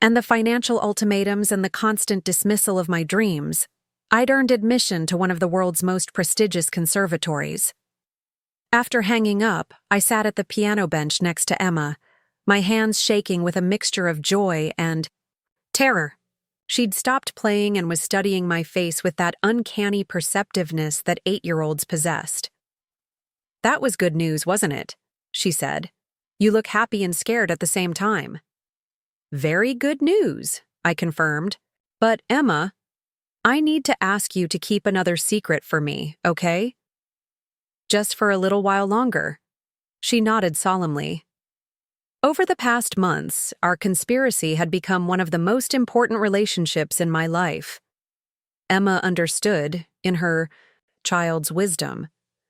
and the financial ultimatums and the constant dismissal of my dreams, I'd earned admission to one of the world's most prestigious conservatories. After hanging up, I sat at the piano bench next to Emma, my hands shaking with a mixture of joy and terror. She'd stopped playing and was studying my face with that uncanny perceptiveness that 8-year-olds possessed. "That was good news, wasn't it?" she said. "You look happy and scared at the same time." "Very good news," I confirmed. "But, Emma, I need to ask you to keep another secret for me, okay?" "Just for a little while longer." She nodded solemnly. Over the past months, our conspiracy had become one of the most important relationships in my life. Emma understood, in her child's wisdom,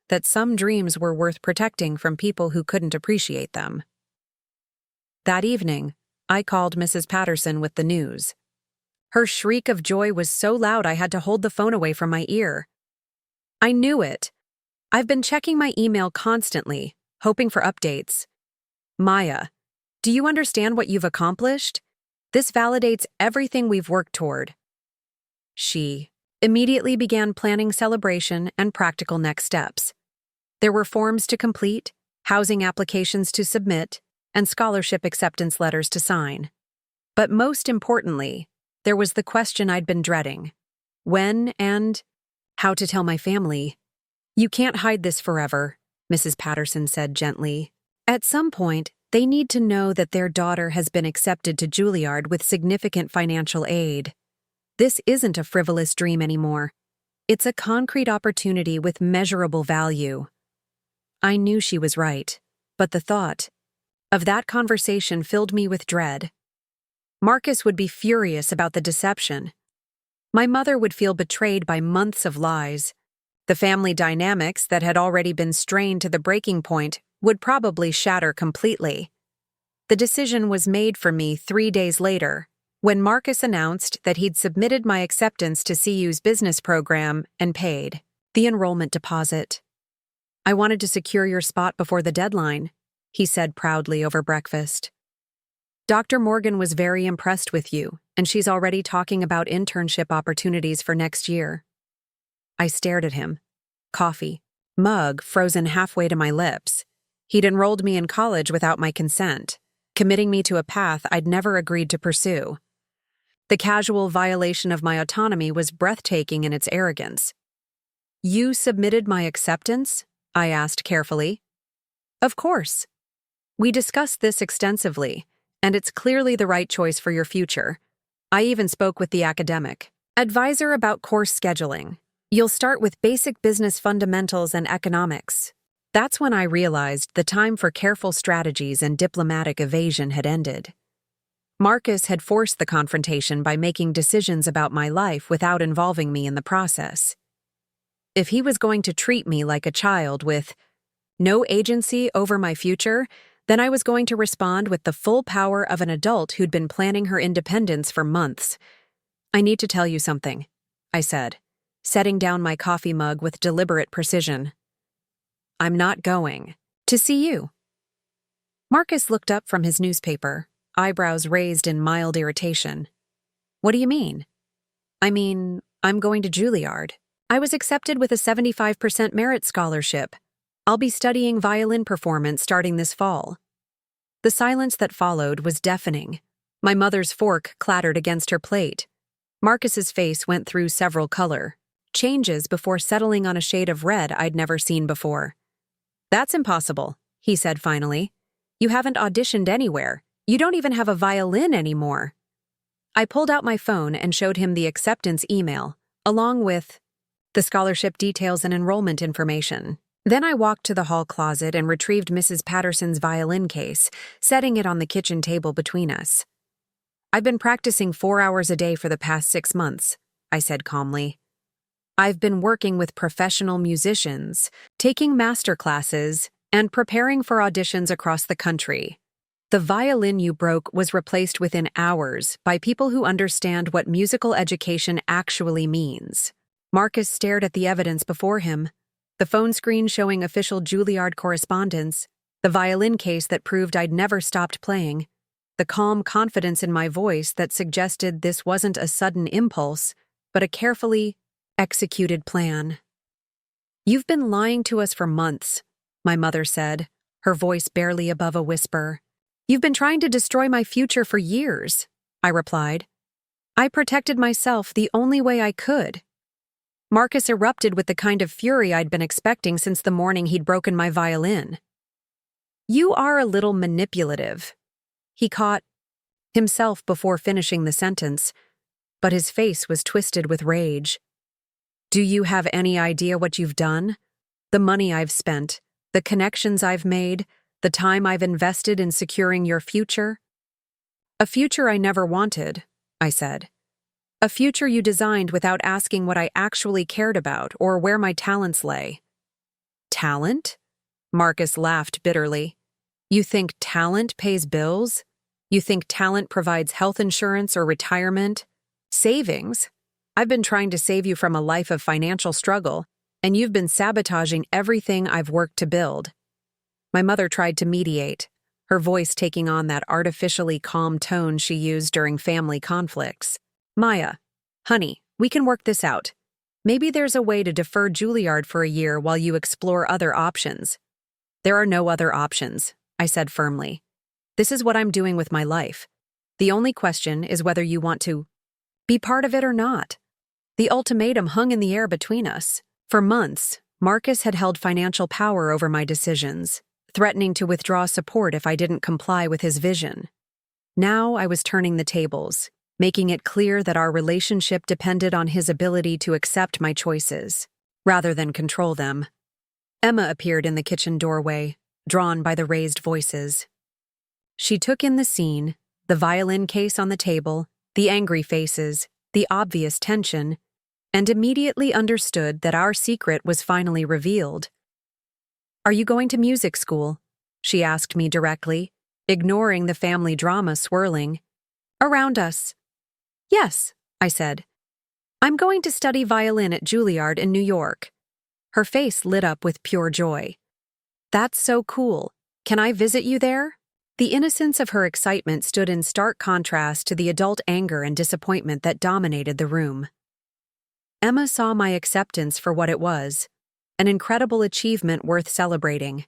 that some dreams were worth protecting from people who couldn't appreciate them. That evening, I called Mrs. Patterson with the news. Her shriek of joy was so loud I had to hold the phone away from my ear. I knew it. I've been checking my email constantly, hoping for updates. Maya, do you understand what you've accomplished? This validates everything we've worked toward. She immediately began planning celebration and practical next steps. There were forms to complete, housing applications to submit, and scholarship acceptance letters to sign. But most importantly, there was the question I'd been dreading. When and how to tell my family. You can't hide this forever, Mrs. Patterson said gently. At some point, they need to know that their daughter has been accepted to Juilliard with significant financial aid. This isn't a frivolous dream anymore. It's a concrete opportunity with measurable value. I knew she was right, but the thought of that conversation filled me with dread. Marcus would be furious about the deception. My mother would feel betrayed by months of lies. The family dynamics that had already been strained to the breaking point would probably shatter completely. The decision was made for me 3 days later, when Marcus announced that he'd submitted my acceptance to CU's business program and paid the enrollment deposit. I wanted to secure your spot before the deadline, he said proudly over breakfast. Dr. Morgan was very impressed with you, and she's already talking about internship opportunities for next year. I stared at him. Coffee, mug frozen halfway to my lips. He'd enrolled me in college without my consent, committing me to a path I'd never agreed to pursue. The casual violation of my autonomy was breathtaking in its arrogance. You submitted my acceptance? I asked carefully. Of course. We discussed this extensively, and it's clearly the right choice for your future. I even spoke with the academic advisor about course scheduling. You'll start with basic business fundamentals and economics. That's when I realized the time for careful strategies and diplomatic evasion had ended. Marcus had forced the confrontation by making decisions about my life without involving me in the process. If he was going to treat me like a child with no agency over my future, then I was going to respond with the full power of an adult who'd been planning her independence for months. I need to tell you something, I said, setting down my coffee mug with deliberate precision. I'm not going to see you. Marcus looked up from his newspaper, eyebrows raised in mild irritation. What do you mean? I mean, I'm going to Juilliard. I was accepted with a 75% merit scholarship. I'll be studying violin performance starting this fall. The silence that followed was deafening. My mother's fork clattered against her plate. Marcus's face went through several color changes before settling on a shade of red I'd never seen before. That's impossible, he said finally. You haven't auditioned anywhere. You don't even have a violin anymore. I pulled out my phone and showed him the acceptance email, along with the scholarship details and enrollment information. Then I walked to the hall closet and retrieved Mrs. Patterson's violin case, setting it on the kitchen table between us. I've been practicing 4 hours a day for the past 6 months, I said calmly. I've been working with professional musicians, taking master classes, and preparing for auditions across the country. The violin you broke was replaced within hours by people who understand what musical education actually means. Marcus stared at the evidence before him. The phone screen showing official Juilliard correspondence, the violin case that proved I'd never stopped playing, the calm confidence in my voice that suggested this wasn't a sudden impulse, but a carefully executed plan. You've been lying to us for months, my mother said, her voice barely above a whisper. You've been trying to destroy my future for years, I replied. I protected myself the only way I could. Marcus erupted with the kind of fury I'd been expecting since the morning he'd broken my violin. You are a little manipulative. He caught himself before finishing the sentence, but his face was twisted with rage. Do you have any idea what you've done? The money I've spent, the connections I've made, the time I've invested in securing your future? A future I never wanted, I said. A future you designed without asking what I actually cared about or where my talents lay. Talent? Marcus laughed bitterly. You think talent pays bills? You think talent provides health insurance or retirement? Savings? I've been trying to save you from a life of financial struggle, and you've been sabotaging everything I've worked to build. My mother tried to mediate, her voice taking on that artificially calm tone she used during family conflicts. Maya, honey, we can work this out. Maybe there's a way to defer Juilliard for a year while you explore other options. There are no other options, I said firmly. This is what I'm doing with my life. The only question is whether you want to be part of it or not. The ultimatum hung in the air between us. For months, Marcus had held financial power over my decisions, threatening to withdraw support if I didn't comply with his vision. Now I was turning the tables, making it clear that our relationship depended on his ability to accept my choices, rather than control them. Emma appeared in the kitchen doorway, drawn by the raised voices. She took in the scene, the violin case on the table, the angry faces, the obvious tension, and immediately understood that our secret was finally revealed. Are you going to music school? She asked me directly, ignoring the family drama swirling around us. Yes, I said. I'm going to study violin at Juilliard in New York. Her face lit up with pure joy. That's so cool. Can I visit you there? The innocence of her excitement stood in stark contrast to the adult anger and disappointment that dominated the room. Emma saw my acceptance for what it was, an incredible achievement worth celebrating.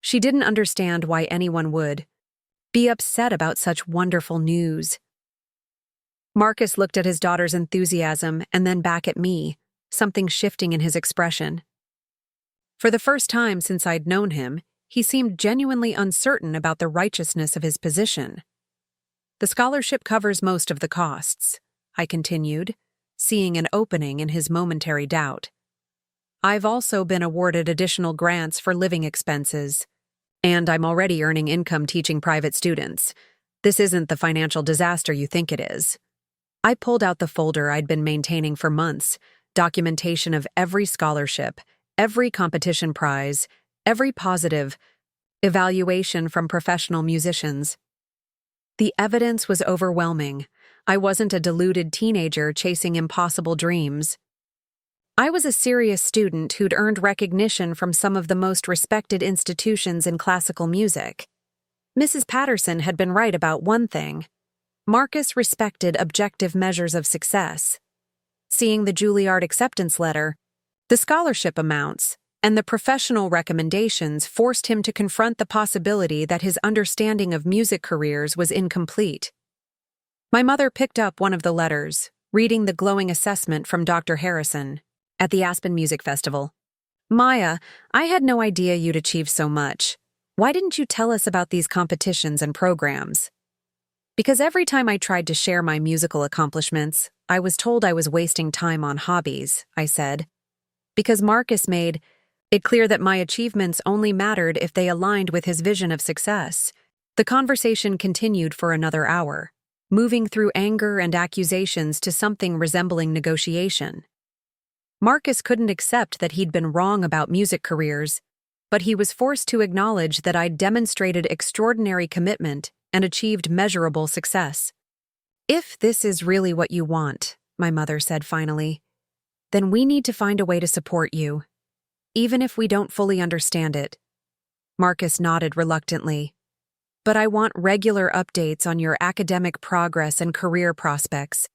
She didn't understand why anyone would be upset about such wonderful news. Marcus looked at his daughter's enthusiasm and then back at me, something shifting in his expression. For the first time since I'd known him, he seemed genuinely uncertain about the righteousness of his position. The scholarship covers most of the costs, I continued, seeing an opening in his momentary doubt. I've also been awarded additional grants for living expenses, and I'm already earning income teaching private students. This isn't the financial disaster you think it is. I pulled out the folder I'd been maintaining for months, documentation of every scholarship, every competition prize, every positive evaluation from professional musicians. The evidence was overwhelming. I wasn't a deluded teenager chasing impossible dreams. I was a serious student who'd earned recognition from some of the most respected institutions in classical music. Mrs. Patterson had been right about one thing. Marcus respected objective measures of success. Seeing the Juilliard acceptance letter, the scholarship amounts, and the professional recommendations forced him to confront the possibility that his understanding of music careers was incomplete. My mother picked up one of the letters, reading the glowing assessment from Dr. Harrison at the Aspen Music Festival. Maya, I had no idea you'd achieve so much. Why didn't you tell us about these competitions and programs? Because every time I tried to share my musical accomplishments, I was told I was wasting time on hobbies, I said. Because Marcus made it clear that my achievements only mattered if they aligned with his vision of success. The conversation continued for another hour, moving through anger and accusations to something resembling negotiation. Marcus couldn't accept that he'd been wrong about music careers, but he was forced to acknowledge that I'd demonstrated extraordinary commitment and achieved measurable success. If this is really what you want, my mother said finally, then we need to find a way to support you, even if we don't fully understand it. Marcus nodded reluctantly. But I want regular updates on your academic progress and career prospects,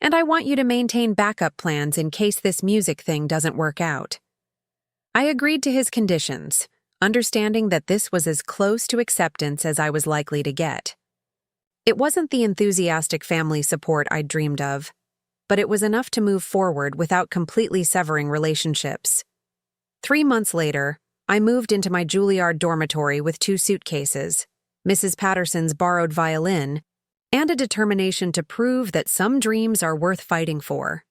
and I want you to maintain backup plans in case this music thing doesn't work out. I agreed to his conditions, understanding that this was as close to acceptance as I was likely to get. It wasn't the enthusiastic family support I'd dreamed of, but it was enough to move forward without completely severing relationships. 3 months later, I moved into my Juilliard dormitory with 2 suitcases, Mrs. Patterson's borrowed violin, and a determination to prove that some dreams are worth fighting for.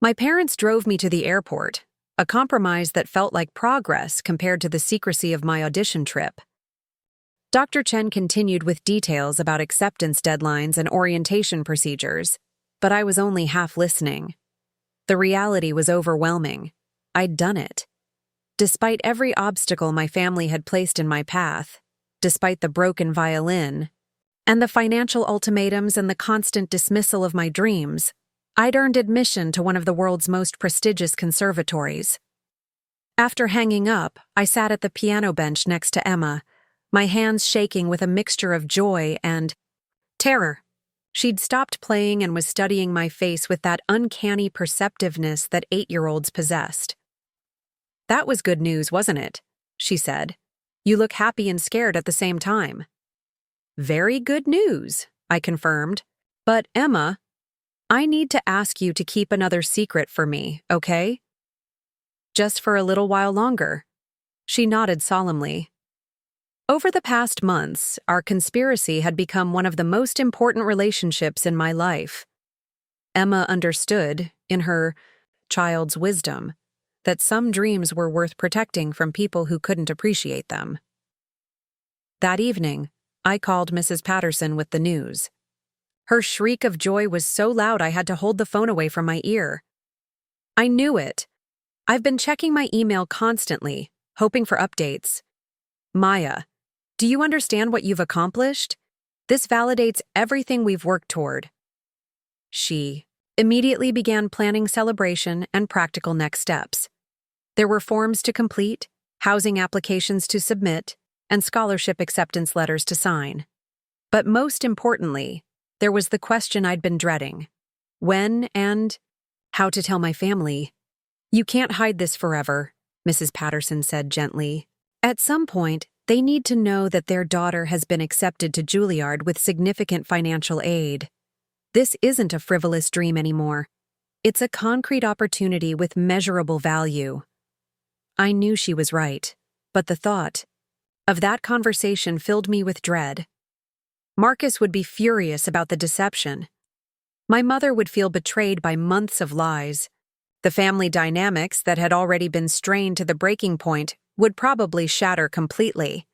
My parents drove me to the airport, a compromise that felt like progress compared to the secrecy of my audition trip. Dr. Chen continued with details about acceptance deadlines and orientation procedures, but I was only half listening. The reality was overwhelming. I'd done it. Despite every obstacle my family had placed in my path, despite the broken violin, and the financial ultimatums and the constant dismissal of my dreams, I'd earned admission to one of the world's most prestigious conservatories. After hanging up, I sat at the piano bench next to Emma, my hands shaking with a mixture of joy and terror. She'd stopped playing and was studying my face with that uncanny perceptiveness that 8-year-olds possessed. "That was good news, wasn't it?" she said. "You look happy and scared at the same time." "Very good news," I confirmed. "But, Emma, I need to ask you to keep another secret for me, okay? Just for a little while longer." She nodded solemnly. Over the past months, our conspiracy had become one of the most important relationships in my life. Emma understood, in her child's wisdom, that some dreams were worth protecting from people who couldn't appreciate them. That evening, I called Mrs. Patterson with the news. Her shriek of joy was so loud I had to hold the phone away from my ear. "I knew it. I've been checking my email constantly, hoping for updates. Maya, do you understand what you've accomplished? This validates everything we've worked toward." She immediately began planning celebration and practical next steps. There were forms to complete, housing applications to submit, and scholarship acceptance letters to sign. But most importantly, there was the question I'd been dreading: when and how to tell my family. "You can't hide this forever," Mrs. Patterson said gently. "At some point, they need to know that their daughter has been accepted to Juilliard with significant financial aid. This isn't a frivolous dream anymore. It's a concrete opportunity with measurable value." I knew she was right, but the thought of that conversation filled me with dread. Marcus would be furious about the deception. My mother would feel betrayed by months of lies. The family dynamics that had already been strained to the breaking point would probably shatter completely.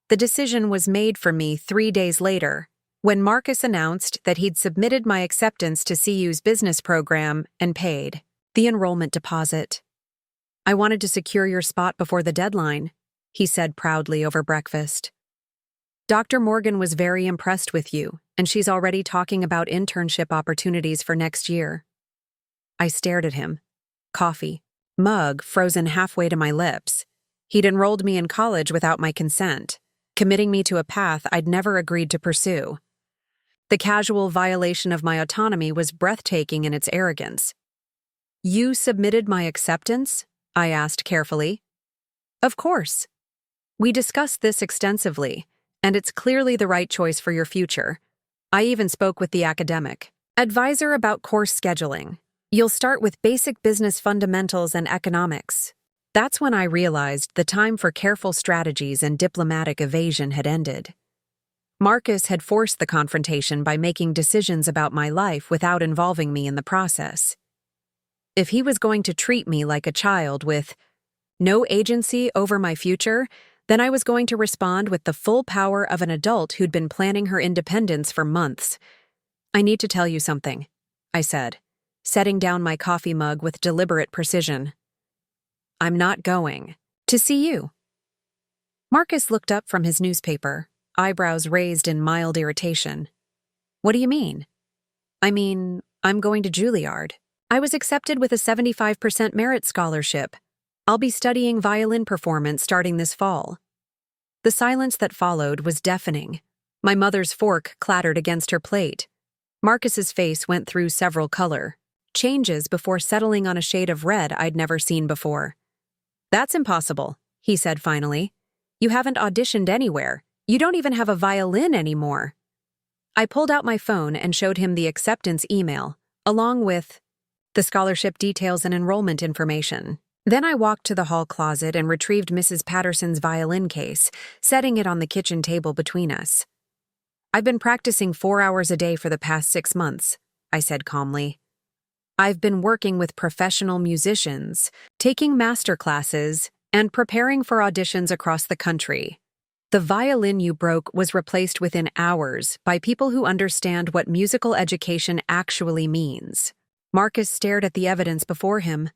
The decision was made for me 3 days later, when Marcus announced that he'd submitted my acceptance to CU's business program and paid the enrollment deposit. "I wanted to secure your spot before the deadline," he said proudly over breakfast. "Dr. Morgan was very impressed with you, and she's already talking about internship opportunities for next year." I stared at him. Coffee, mug frozen halfway to my lips. He'd enrolled me in college without my consent, committing me to a path I'd never agreed to pursue. The casual violation of my autonomy was breathtaking in its arrogance. "You submitted my acceptance?" I asked carefully. "Of course. We discussed this extensively, and it's clearly the right choice for your future. I even spoke with the academic advisor about course scheduling. You'll start with basic business fundamentals and economics." That's when I realized the time for careful strategies and diplomatic evasion had ended. Marcus had forced the confrontation by making decisions about my life without involving me in the process. If he was going to treat me like a child with no agency over my future, then I was going to respond with the full power of an adult who'd been planning her independence for months. "I need to tell you something," I said, setting down my coffee mug with deliberate precision. "I'm not going to see you." Marcus looked up from his newspaper, eyebrows raised in mild irritation. "What do you mean?" "I mean, I'm going to Juilliard. I was accepted with a 75% merit scholarship. I'll be studying violin performance starting this fall." The silence that followed was deafening. My mother's fork clattered against her plate. Marcus's face went through several color changes before settling on a shade of red I'd never seen before. "That's impossible," he said finally. "You haven't auditioned anywhere. You don't even have a violin anymore." I pulled out my phone and showed him the acceptance email, along with the scholarship details and enrollment information. Then I walked to the hall closet and retrieved Mrs. Patterson's violin case, setting it on the kitchen table between us. "I've been practicing 4 hours a day for the past 6 months," I said calmly. "I've been working with professional musicians, taking master classes, and preparing for auditions across the country. The violin you broke was replaced within hours by people who understand what musical education actually means." Marcus stared at the evidence before him.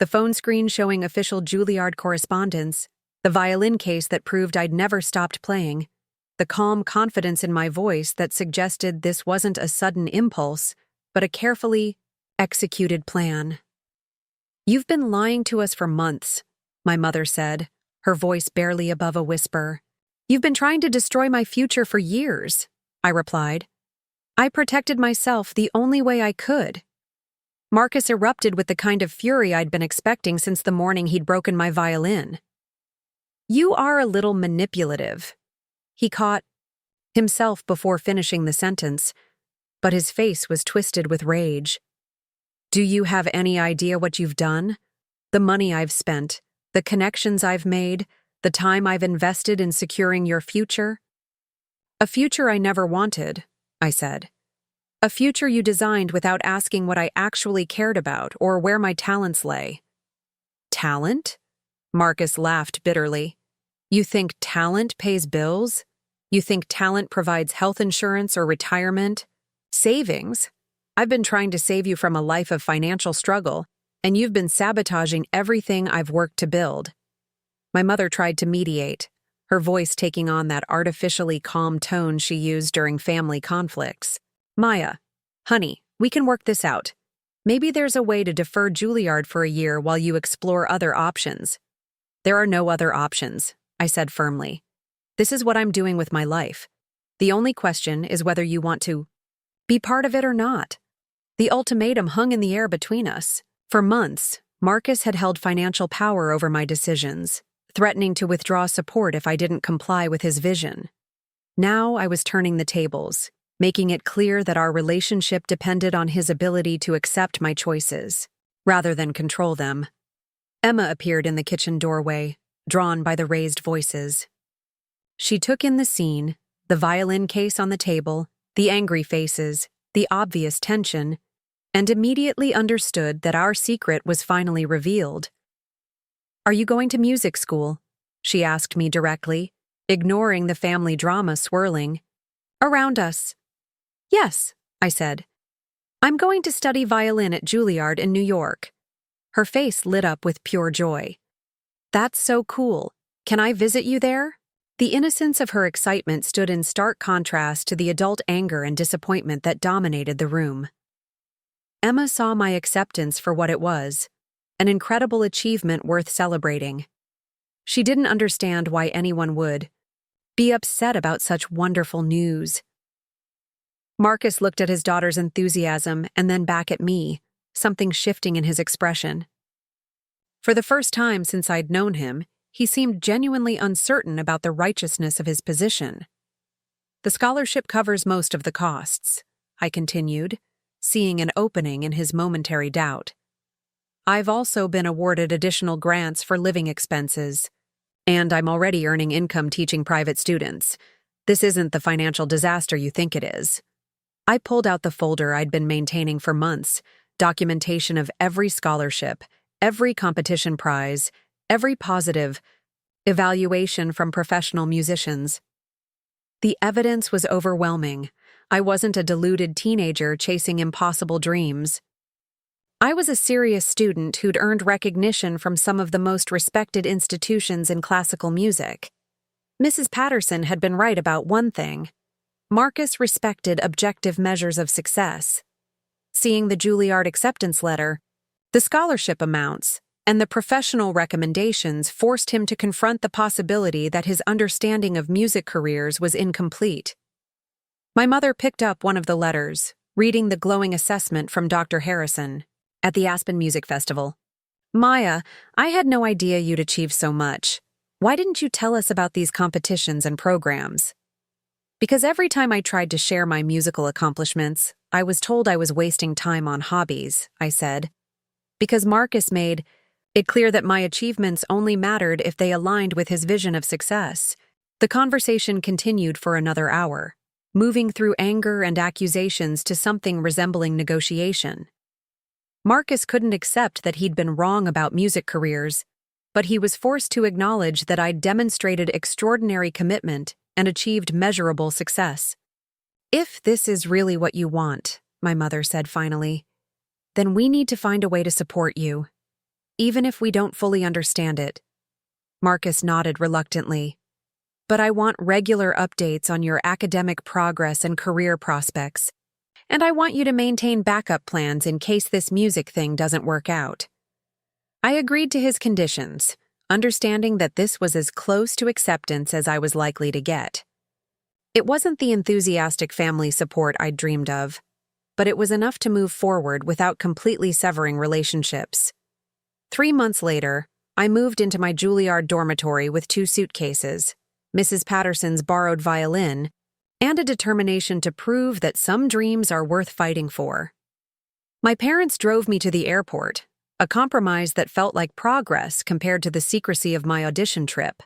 The phone screen showing official Juilliard correspondence, the violin case that proved I'd never stopped playing, the calm confidence in my voice that suggested this wasn't a sudden impulse, but a carefully executed plan. "You've been lying to us for months," my mother said, her voice barely above a whisper. "You've been trying to destroy my future for years," I replied. "I protected myself the only way I could." Marcus erupted with the kind of fury I'd been expecting since the morning he'd broken my violin. "You are a little manipulative." He caught himself before finishing the sentence, but his face was twisted with rage. "Do you have any idea what you've done? The money I've spent, the connections I've made, the time I've invested in securing your future?" "A future I never wanted," I said. "A future you designed without asking what I actually cared about or where my talents lay." "Talent?" Marcus laughed bitterly. "You think talent pays bills? You think talent provides health insurance or retirement? Savings? I've been trying to save you from a life of financial struggle, and you've been sabotaging everything I've worked to build." My mother tried to mediate, her voice taking on that artificially calm tone she used during family conflicts. "Maya, honey, we can work this out. Maybe there's a way to defer Juilliard for a year while you explore other options." "There are no other options," I said firmly. "This is what I'm doing with my life. The only question is whether you want to be part of it or not." The ultimatum hung in the air between us. For months, Marcus had held financial power over my decisions, threatening to withdraw support if I didn't comply with his vision. Now I was turning the tables, making it clear that our relationship depended on his ability to accept my choices, rather than control them. Emma appeared in the kitchen doorway, drawn by the raised voices. She took in the scene, the violin case on the table, the angry faces, the obvious tension, and immediately understood that our secret was finally revealed. "Are you going to music school?" she asked me directly, ignoring the family drama swirling around us. "Yes," I said. "I'm going to study violin at Juilliard in New York." Her face lit up with pure joy. "That's so cool. Can I visit you there?" The innocence of her excitement stood in stark contrast to the adult anger and disappointment that dominated the room. Emma saw my acceptance for what it was, an incredible achievement worth celebrating. She didn't understand why anyone would be upset about such wonderful news. Marcus looked at his daughter's enthusiasm and then back at me, something shifting in his expression. For the first time since I'd known him, he seemed genuinely uncertain about the righteousness of his position. "The scholarship covers most of the costs," I continued, seeing an opening in his momentary doubt. "I've also been awarded additional grants for living expenses, and I'm already earning income teaching private students. This isn't the financial disaster you think it is." I pulled out the folder I'd been maintaining for months, documentation of every scholarship, every competition prize, every positive evaluation from professional musicians. The evidence was overwhelming. I wasn't a deluded teenager chasing impossible dreams. I was a serious student who'd earned recognition from some of the most respected institutions in classical music. Mrs. Patterson had been right about one thing. Marcus respected objective measures of success. Seeing the Juilliard acceptance letter, the scholarship amounts, and the professional recommendations forced him to confront the possibility that his understanding of music careers was incomplete. My mother picked up one of the letters, reading the glowing assessment from Dr. Harrison at the Aspen Music Festival. "Maya, I had no idea you'd achieve so much. Why didn't you tell us about these competitions and programs?" "Because every time I tried to share my musical accomplishments, I was told I was wasting time on hobbies," I said. "Because Marcus made it clear that my achievements only mattered if they aligned with his vision of success." The conversation continued for another hour, moving through anger and accusations to something resembling negotiation. Marcus couldn't accept that he'd been wrong about music careers, but he was forced to acknowledge that I'd demonstrated extraordinary commitment and achieved measurable success. "If this is really what you want," my mother said finally, "then we need to find a way to support you. even if we don't fully understand it. Marcus nodded reluctantly. But I want regular updates on your academic progress and career prospects. And I want you to maintain backup plans in case this music thing doesn't work out. I agreed to his conditions, understanding that this was as close to acceptance as I was likely to get. It wasn't the enthusiastic family support I'd dreamed of, but it was enough to move forward without completely severing relationships. 3 months later, I moved into my Juilliard dormitory with 2 suitcases, Mrs. Patterson's borrowed violin, and a determination to prove that some dreams are worth fighting for. My parents drove me to the airport, a compromise that felt like progress compared to the secrecy of my audition trip.